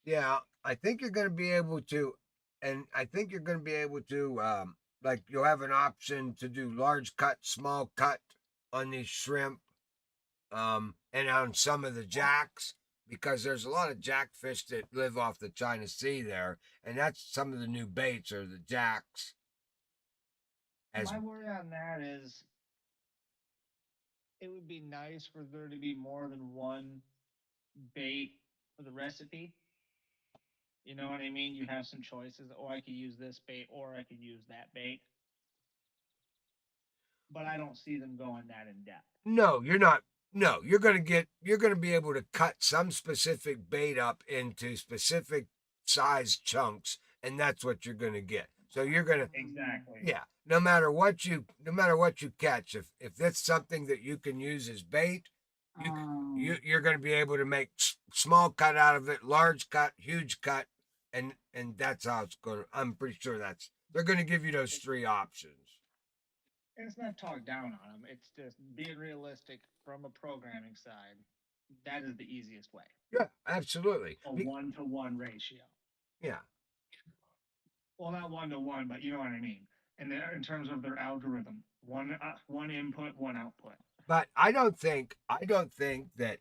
Yeah, I think you're gonna be able to, and I think you're gonna be able to, like you'll have an option to do large cut, small cut on these shrimp, and on some of the jacks, because there's a lot of jackfish that live off the China Sea there, and that's some of the new baits are the jacks. My worry on that is it would be nice for there to be more than one bait for the recipe. You know what I mean? You have some choices. Oh, I could use this bait or I could use that bait. But I don't see them going that in depth. No, you're not. No, you're gonna be able to cut some specific bait up into specific size chunks, and that's what you're gonna get. So you're gonna Exactly. Yeah. No matter what you catch, if that's something that you can use as bait, you're going to be able to make small cut out of it, large cut, huge cut, and that's how it's going to. I'm pretty sure they're going to give you those three options. And it's not talk down on them. It's just being realistic from a programming side. That is the easiest way. Yeah, absolutely. A 1-to-1 ratio. Yeah. Well, not 1-to-1, but you know what I mean. And in terms of their algorithm, one input, one output. But I don't think that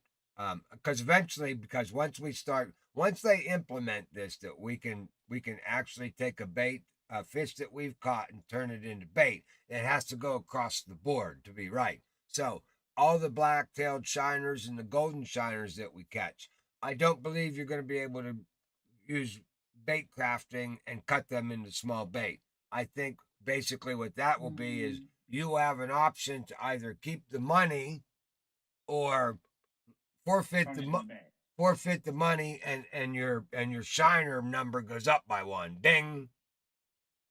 because once they implement this, that we can actually take a fish that we've caught and turn it into bait. It has to go across the board to be right. So all the black-tailed shiners and the golden shiners that we catch, I don't believe you're going to be able to use bait crafting and cut them into small bait. I think basically what that will be is you have an option to either keep the money or forfeit the money, and your shiner number goes up by one. Ding.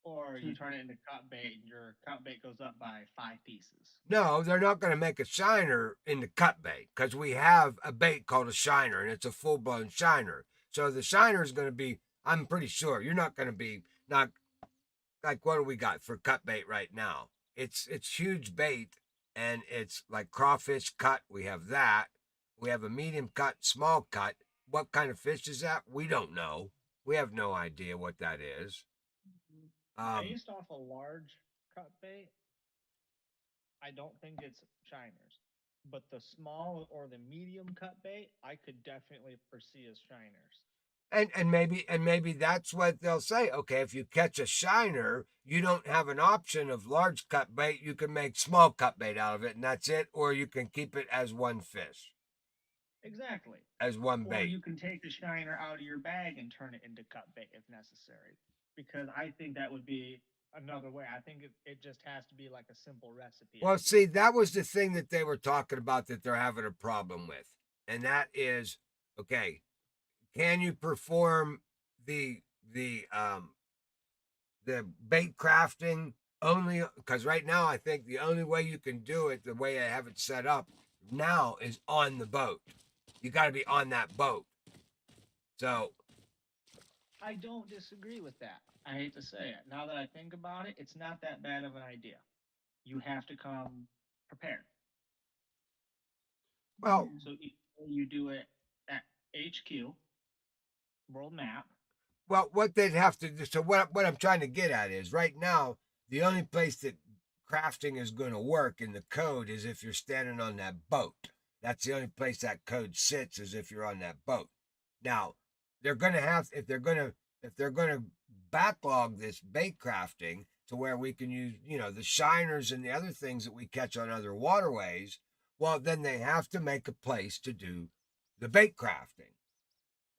Or you turn it into cut bait and your cut bait goes up by 5 pieces. No, they're not going to make a shiner into cut bait because we have a bait called a shiner, and it's a full-blown shiner. So the shiner is going to be, I'm pretty sure, you're not going to be, not like, what do we got for cut bait right now? It's huge bait, and it's like crawfish cut. We have that. We have a medium cut, small cut. What kind of fish is that? We don't know. We have no idea what that is. Based off a large cut bait, I don't think it's shiners. But the small or the medium cut bait, I could definitely foresee as shiners. And maybe that's what they'll say. Okay, if you catch a shiner, you don't have an option of large cut bait. You can make small cut bait out of it, and that's it. Or you can keep it as one fish. Exactly. As one bait. Or you can take the shiner out of your bag and turn it into cut bait if necessary. Because I think that would be another way. I think it just has to be like a simple recipe. Well, see, that was the thing that they were talking about that they're having a problem with. And that is, okay, can you perform the bait crafting only? Because right now, I think the only way you can do it, the way I have it set up now, is on the boat. You got to be on that boat. So I don't disagree with that. I hate to say it. Now that I think about it, it's not that bad of an idea. You have to come prepared. Well, so you do it at HQ, world map, Well, what they'd have to do. So what I'm trying to get at is right now the only place that crafting is going to work in the code is if you're standing on that boat. That's the only place that code sits is if you're on that boat. Now they're going to have if they're going to backlog this bait crafting to where we can use the shiners and the other things that we catch on other waterways. Well, then they have to make a place to do the bait crafting.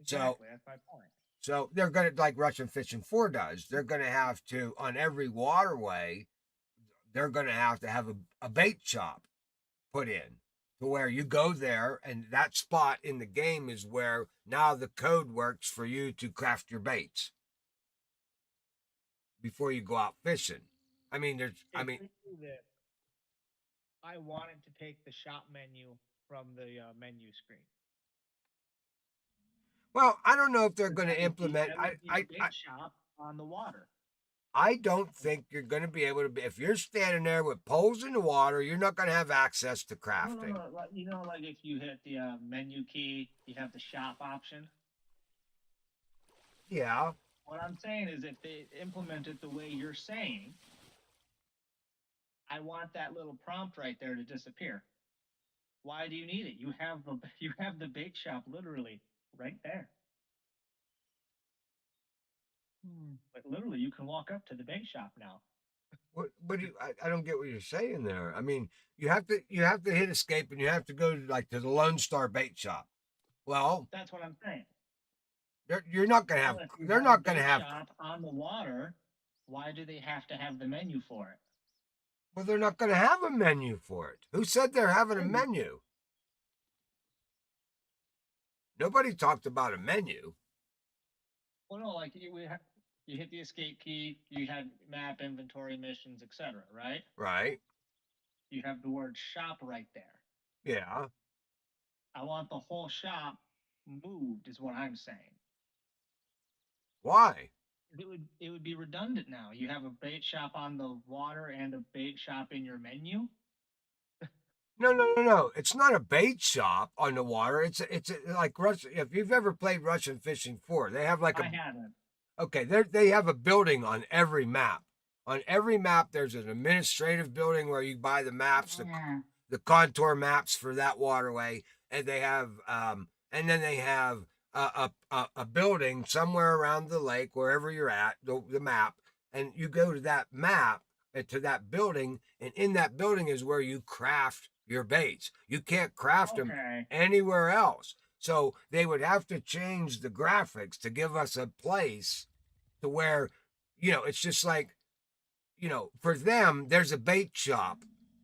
Exactly, that's my point. So they're going to, like Russian Fishing 4 does, they're going to have to, on every waterway, they're going to have a bait shop put in to where you go there, and that spot in the game is where now the code works for you to craft your baits before you go out fishing. I mean, I wanted to take the shop menu from the menu screen. well, I don't know if they're going to That would be implement. a bait shop on the water. I don't think you're going to be able to be. If you're standing there with poles in the water, you're not going to have access to crafting. No. Like if you hit the menu key, you have the shop option. Yeah. What I'm saying is, if they implement it the way you're saying, I want that little prompt right there to disappear. Why do you need it? You have the bait shop literally right there. Like literally, you can walk up to the bait shop now. What do you, I don't get what you're saying there. I mean, you have to hit escape and you have to go like to the Lone Star bait shop. Well, That's what I'm saying. you're not going to have. They're not going to have. Shop on the water. Why do they have to have the menu for it? Well, they're not going to have a menu for it. Who said they're having a menu? Nobody talked about a menu. Well, no, like you hit the escape key, you had map, inventory, missions, etc. Right? Right. You have the word shop right there. Yeah. I want the whole shop moved, is what I'm saying. Why? It would be redundant now. You have a bait shop on the water and a bait shop in your menu. No. It's not a bait shop on the water. It's like Russian. If you've ever played Russian Fishing 4, they have like I haven't. Okay, they have a building on every map. On every map, there's an administrative building where you buy the maps, the contour maps for that waterway, and they have and then they have a building somewhere around the lake, wherever you're at, the map, and you go to that map to that building, and in that building is where you craft your baits. You can't craft them anywhere else. So they would have to change the graphics to give us a place to where, it's just like, for them, there's a bait shop.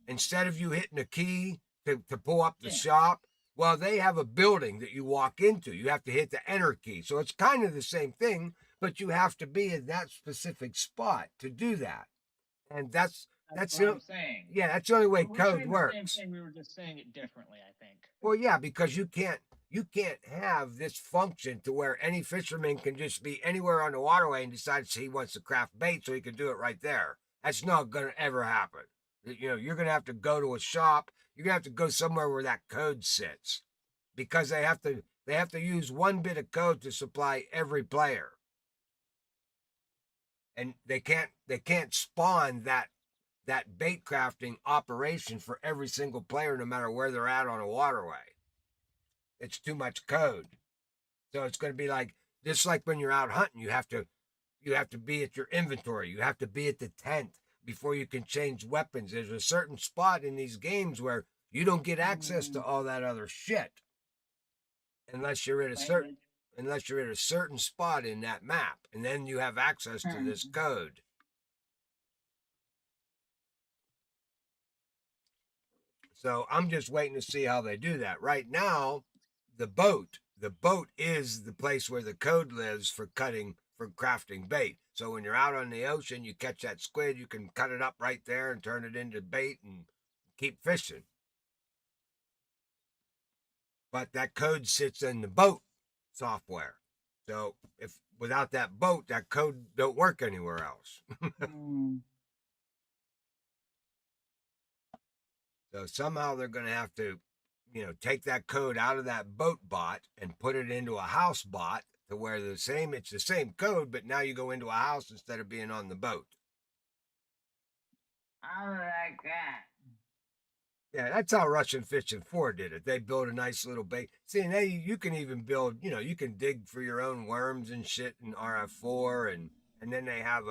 Instead of you hitting a key to pull up the shop, well, they have a building that you walk into. You have to hit the enter key. So it's kind of the same thing, but you have to be in that specific spot to do that. And that's what I'm saying. Yeah, that's the only way code works. Same thing. We were just saying it differently, I think. Well, yeah, because you can't have this function to where any fisherman can just be anywhere on the waterway and decides he wants to craft bait so he can do it right there. That's not going to ever happen. You're going to have to go to a shop. You're going to have to go somewhere where that code sits, because they have to use one bit of code to supply every player, and they can't spawn that bait crafting operation for every single player, no matter where they're at on a waterway. It's too much code. So it's going to be like, just like when you're out hunting, you have to be at your inventory. You have to be at the tent before you can change weapons. There's a certain spot in these games where you don't get access to all that other shit unless you're at a certain spot in that map, and then you have access to this code. So I'm just waiting to see how they do that. Right now, the boat is the place where the code lives for crafting bait. So when you're out on the ocean, you catch that squid, you can cut it up right there and turn it into bait and keep fishing. But that code sits in the boat software. So if without that boat, that code don't work anywhere else. So somehow they're going to have to, take that code out of that boat bot and put it into a house bot to where it's the same code, but now you go into a house instead of being on the boat. I like that. Yeah, that's how Russian Fishing 4 did it. They built a nice little bait. See, and you can even build, you can dig for your own worms and shit in RF4, and then they have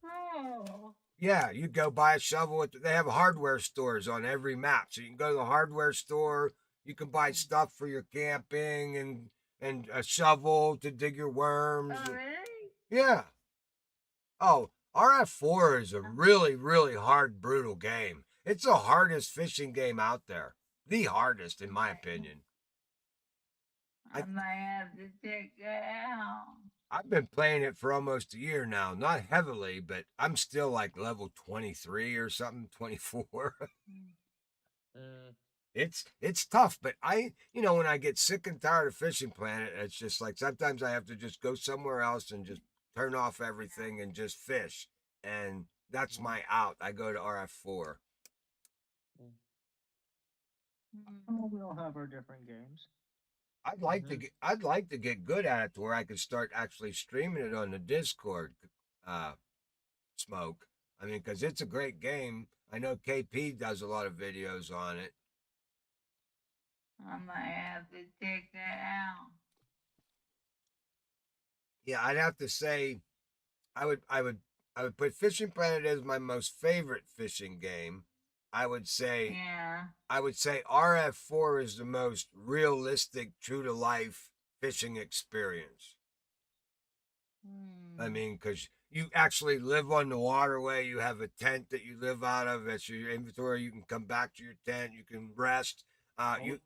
Oh. yeah, you go buy a shovel. They have hardware stores on every map, so you can go to the hardware store. You can buy stuff for your camping and a shovel to dig your worms. Oh, really? Yeah. Oh, RF4 is a really, really hard, brutal game. It's the hardest fishing game out there. The hardest, in my opinion. I might have to check that out. I've been playing it for almost a year now. Not heavily, but I'm still like level 23 or something, 24. It's tough, but when I get sick and tired of Fishing Planet, it's just like sometimes I have to just go somewhere else and just turn off everything and just fish. And that's my out. I go to RF4. We all have our different games. I'd like to get good at it to where I could start actually streaming it on the Discord, Smoke. I mean, because it's a great game. I know KP does a lot of videos on it. I might have to check that out. Yeah, I'd have to say I would put Fishing Planet as my most favorite fishing game. I would say Yeah. RF4 is the most realistic, true to life fishing experience. I mean, because you actually live on the waterway. You have a tent that you live out of. That's your inventory. You can come back to your tent. You can rest. You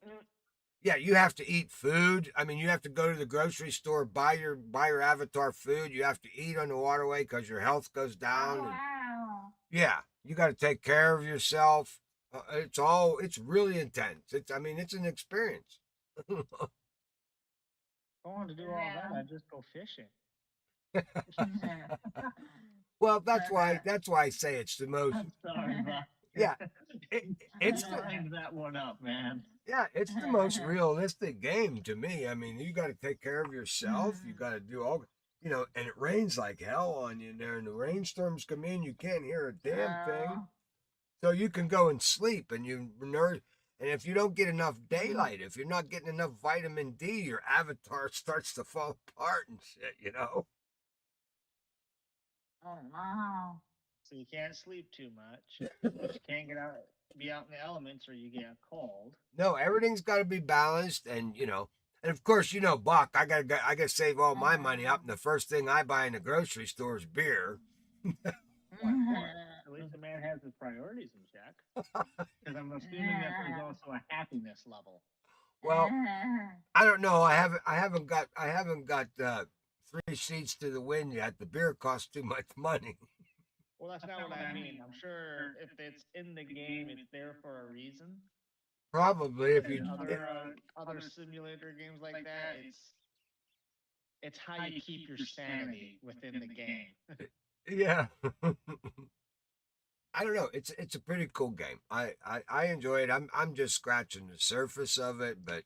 have to eat food. I mean, you have to go to the grocery store, buy your avatar food. You have to eat on the waterway because your health goes down. Oh, wow. Yeah, you got to take care of yourself. It's really intense. It's an experience. I want to do all that. I just go fishing. Well, that's why I say it's the most. I'm sorry, Buck. Yeah, it's I lined that one up, man. yeah, it's the most realistic game to me. I mean, you got to take care of yourself. You got to do all, and it rains like hell on you there, and the rainstorms come in. You can't hear a damn thing. So you can go and sleep, and and if you don't get enough daylight, if you're not getting enough vitamin D, your avatar starts to fall apart and shit. Oh, wow. So you can't sleep too much. You can't be out in the elements, or you get cold. No, everything's got to be balanced, and and of course, Buck. I gotta save all my money up, and the first thing I buy in the grocery store is beer. At least the man has his priorities in check. Because I'm assuming that there's also a happiness level. Well, I don't know. I haven't got 3 sheets to the wind yet. The beer costs too much money. Well, that's not what I mean. I'm sure if it's in the game, it's there for a reason. Probably if And you other simulator games like that, it's how you keep your sanity within the game. yeah. I don't know. It's a pretty cool game. I enjoy it. I'm just scratching the surface of it, but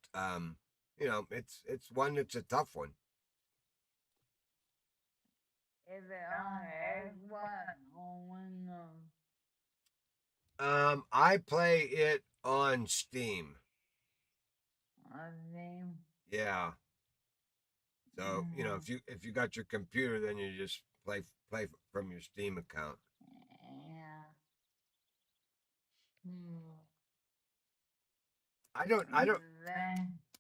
it's one that's a tough one. Is it on Xbox or Windows? I play it on Steam. On Steam? Yeah. So if you got your computer, then you just play from your Steam account. Yeah. I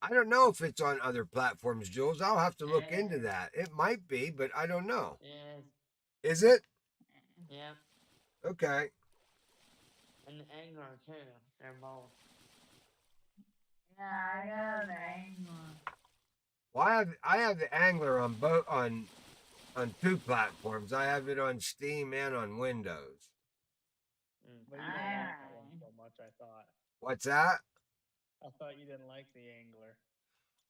don't know if it's on other platforms, Jules. I'll have to look into that. It might be, but I don't know. Yes. Is it? Yeah. Okay. And the angler too. They're both. Yeah, I got the angler. Well, I have the angler on both on 2 platforms. I have it on Steam and on Windows. But you don't like that one so much, I thought. What's that? I thought you didn't like the angler.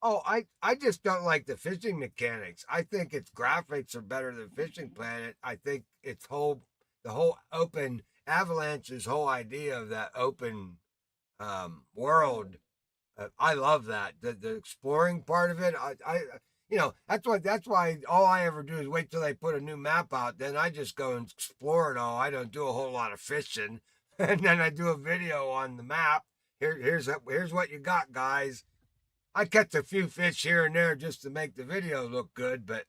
Oh, I just don't like the fishing mechanics. I think its graphics are better than Fishing Planet. I think the whole open Avalanche's whole idea of that open world. I love that the exploring part of it. That's why all I ever do is wait till they put a new map out. Then I just go and explore it all. I don't do a whole lot of fishing, and then I do a video on the map. Here's what you got, guys. I catch a few fish here and there just to make the video look good, but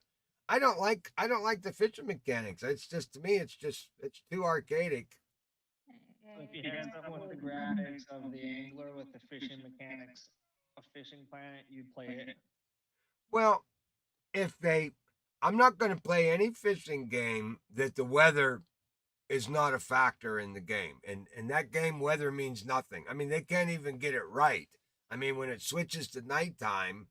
I don't like the fishing mechanics. It's just to me, it's too archaic. So if you had someone with the graphics of the angler with the fishing mechanics of Fishing Planet, you'd play it. Well, if they, I'm not going to play any fishing game that the weather is not a factor in the game. And in that game, weather means nothing. I mean, they can't even get it right. I mean, when it switches to nighttime,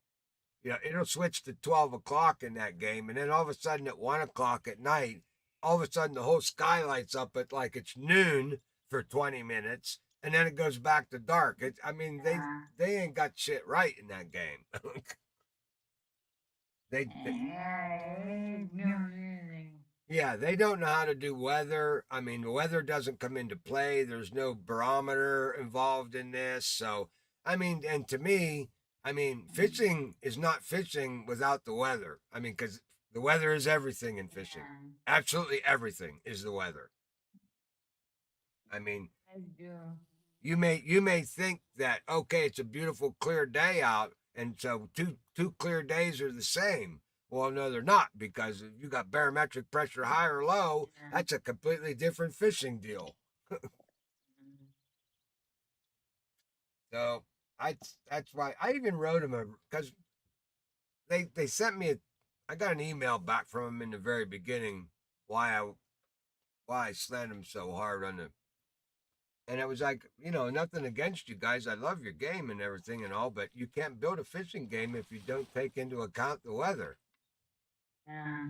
it'll switch to 12 o'clock in that game. And then all of a sudden at 1 o'clock at night, all of a sudden the whole sky lights up at like it's noon for 20 minutes. And then it goes back to dark. I mean, they ain't got shit right in that game. they, Yeah, they don't know how to do weather. I mean, the weather doesn't come into play. There's no barometer involved in this. So, I mean, and to me, I mean, fishing is not fishing without the weather. I mean, because the weather is everything in fishing. Absolutely everything is the weather. I mean, you may think that okay, it's a beautiful clear day out, and so two clear days are the same. Well, no, they're not, because if you got barometric pressure high or low, that's a completely different fishing deal. So that's why I even wrote them because they sent me I got an email back from them in the very beginning why I slammed them so hard on the. And it was like, nothing against you guys. I love your game and everything and all, but you can't build a fishing game if you don't take into account the weather. Yeah.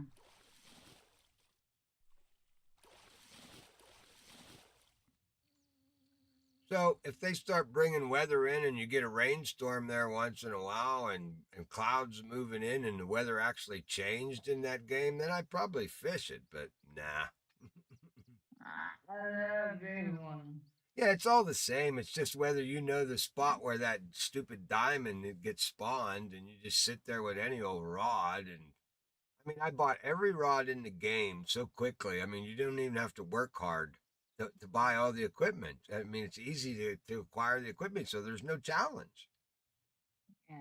So if they start bringing weather in and you get a rainstorm there once in a while and clouds moving in and the weather actually changed in that game, then I'd probably fish it, but nah. I love big one. Yeah, it's all the same. It's just whether you know the spot where that stupid diamond gets spawned and you just sit there with any old rod. And I mean, I bought every rod in the game so quickly. I mean, you don't even have to work hard to buy all the equipment. I mean, it's easy to acquire the equipment, so there's no challenge. Yeah.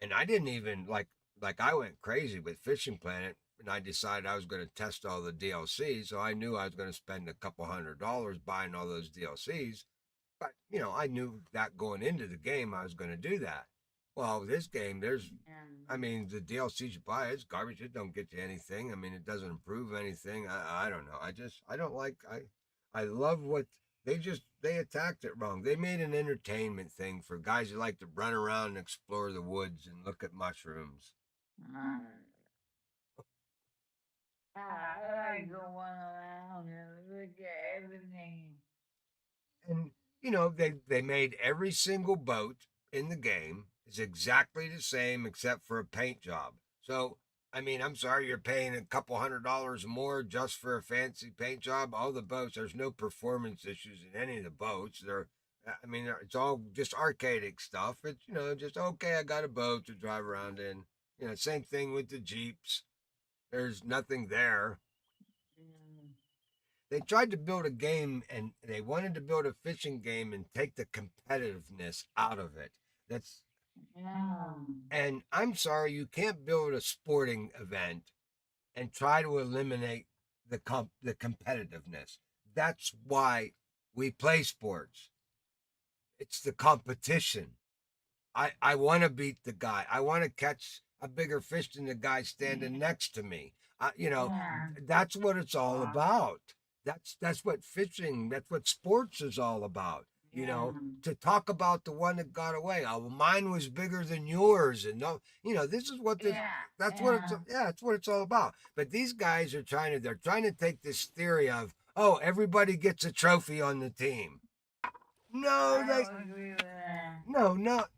And I didn't even like I went crazy with Fishing Planet, and I decided I was going to test all the DLC, so I knew I was going to spend a couple $100 buying all those DLCs. But I knew that going into the game I was going to do that. Well, this game, I mean, the DLCs you buy, it's garbage. It don't get you anything. I mean, it doesn't improve anything. I don't know. I don't like. I love what they attacked it wrong. They made an entertainment thing for guys who like to run around and explore the woods and look at mushrooms. I like going around and look at everything. And they made every single boat in the game is exactly the same except for a paint job. So I mean, I'm sorry, you're paying a couple $100 more just for a fancy paint job. All the boats, there's no performance issues in any of the boats. It's all just archaic stuff. It's just okay. I got a boat to drive around in. Same thing with the Jeeps. There's nothing there. They tried to build a game and they wanted to build a fishing game and take the competitiveness out of it. And I'm sorry, you can't build a sporting event and try to eliminate the competitiveness. That's why we play sports. It's the competition. I want to beat the guy. I want to catch a bigger fish than the guy standing next to me. That's what it's all about. That's what fishing, that's what sports is all about. To talk about the one that got away. Oh, well, mine was bigger than yours, and no, this is what that's what it's all about. But these guys they're trying to take this theory of, oh, everybody gets a trophy on the team. No,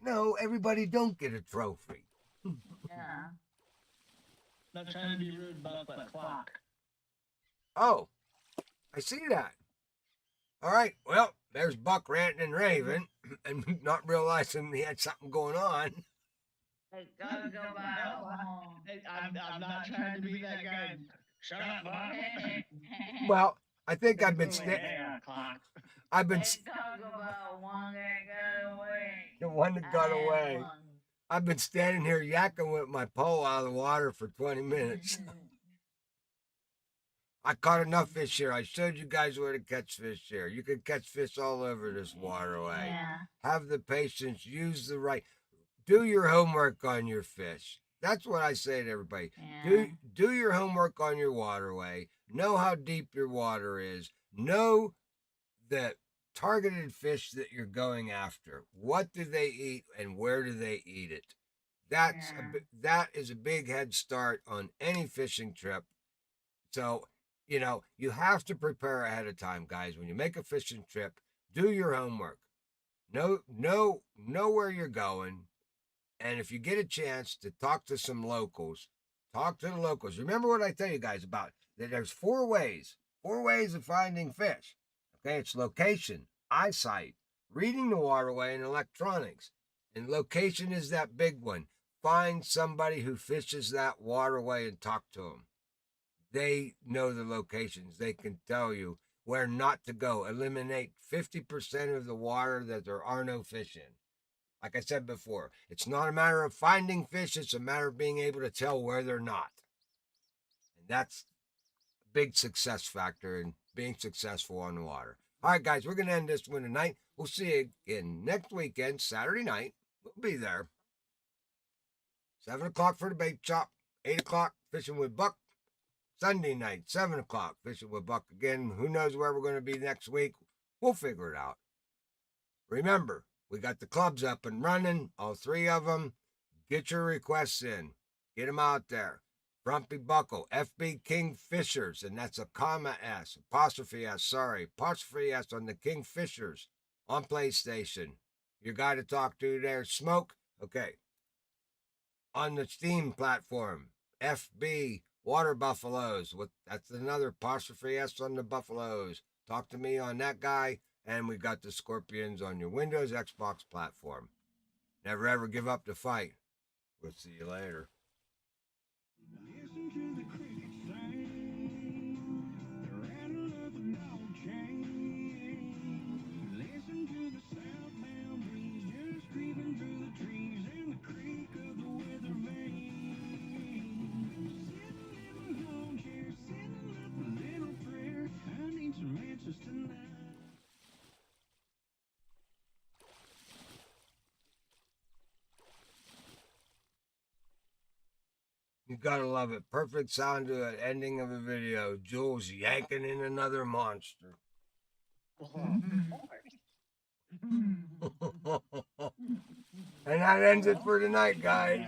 no, everybody don't get a trophy. Not trying to be rude about that clock. Oh, I see that. All right, well, there's Buck ranting and raving and not realizing he had something going on. It gotta go No, by Mom. I'm not trying to be that guy. Shut up, Buck. Well, I think I've been It's only sta- 8 o'clock. I've been Let's talk about one that got away. the one that got I have away. one. I've been standing here yakking with my pole out of the water for 20 minutes. I caught enough fish here. I showed you guys where to catch fish here. You can catch fish all over this waterway. Yeah. Have the patience, use the right, do your homework on your fish. That's what I say to everybody. Yeah. Do your homework on your waterway. Know how deep your water is. Know the targeted fish that you're going after. What do they eat and where do they eat it? That is a big head start on any fishing trip. So, you have to prepare ahead of time, guys. When you make a fishing trip, do your homework. Know where you're going. And if you get a chance to talk to some locals, talk to the locals. Remember what I tell you guys about that there's four ways of finding fish. Okay, it's location, eyesight, reading the waterway, and electronics. And location is that big one. Find somebody who fishes that waterway and talk to them. They know the locations. They can tell you where not to go. Eliminate 50% of the water that there are no fish in. Like I said before, it's not a matter of finding fish, it's a matter of being able to tell where they're not. And that's a big success factor in being successful on the water. All right, guys, we're going to end this one tonight. We'll see you again next weekend, Saturday night. We'll be there. 7 o'clock for the bait shop, 8 o'clock fishing with Buck. Sunday night, 7 o'clock, fishing with Buck again. Who knows where we're going to be next week? We'll figure it out. Remember, we got the clubs up and running, all three of them. Get your requests in. Get them out there. Frumpy Buckle, FB Kingfishers, and that's a comma S, apostrophe S on the Kingfishers on PlayStation. Your guy to talk to there, Smoke. Okay. On the Steam platform, FB Water Buffaloes. That's another apostrophe S on the Buffaloes. Talk to me on that guy. And we got the Scorpions on your Windows, Xbox platform. Never ever give up the fight. We'll see you later. Listen to the crickets sing, the rattle of the dog chain. Listen to the southbound breeze just creeping through the trees and the creak of the weather vane. Sitting in my lawn chair, sending up a little prayer. I need some answers tonight. You gotta love it. Perfect sound to an ending of a video. Jules yanking in another monster. And that ends it for tonight, guys.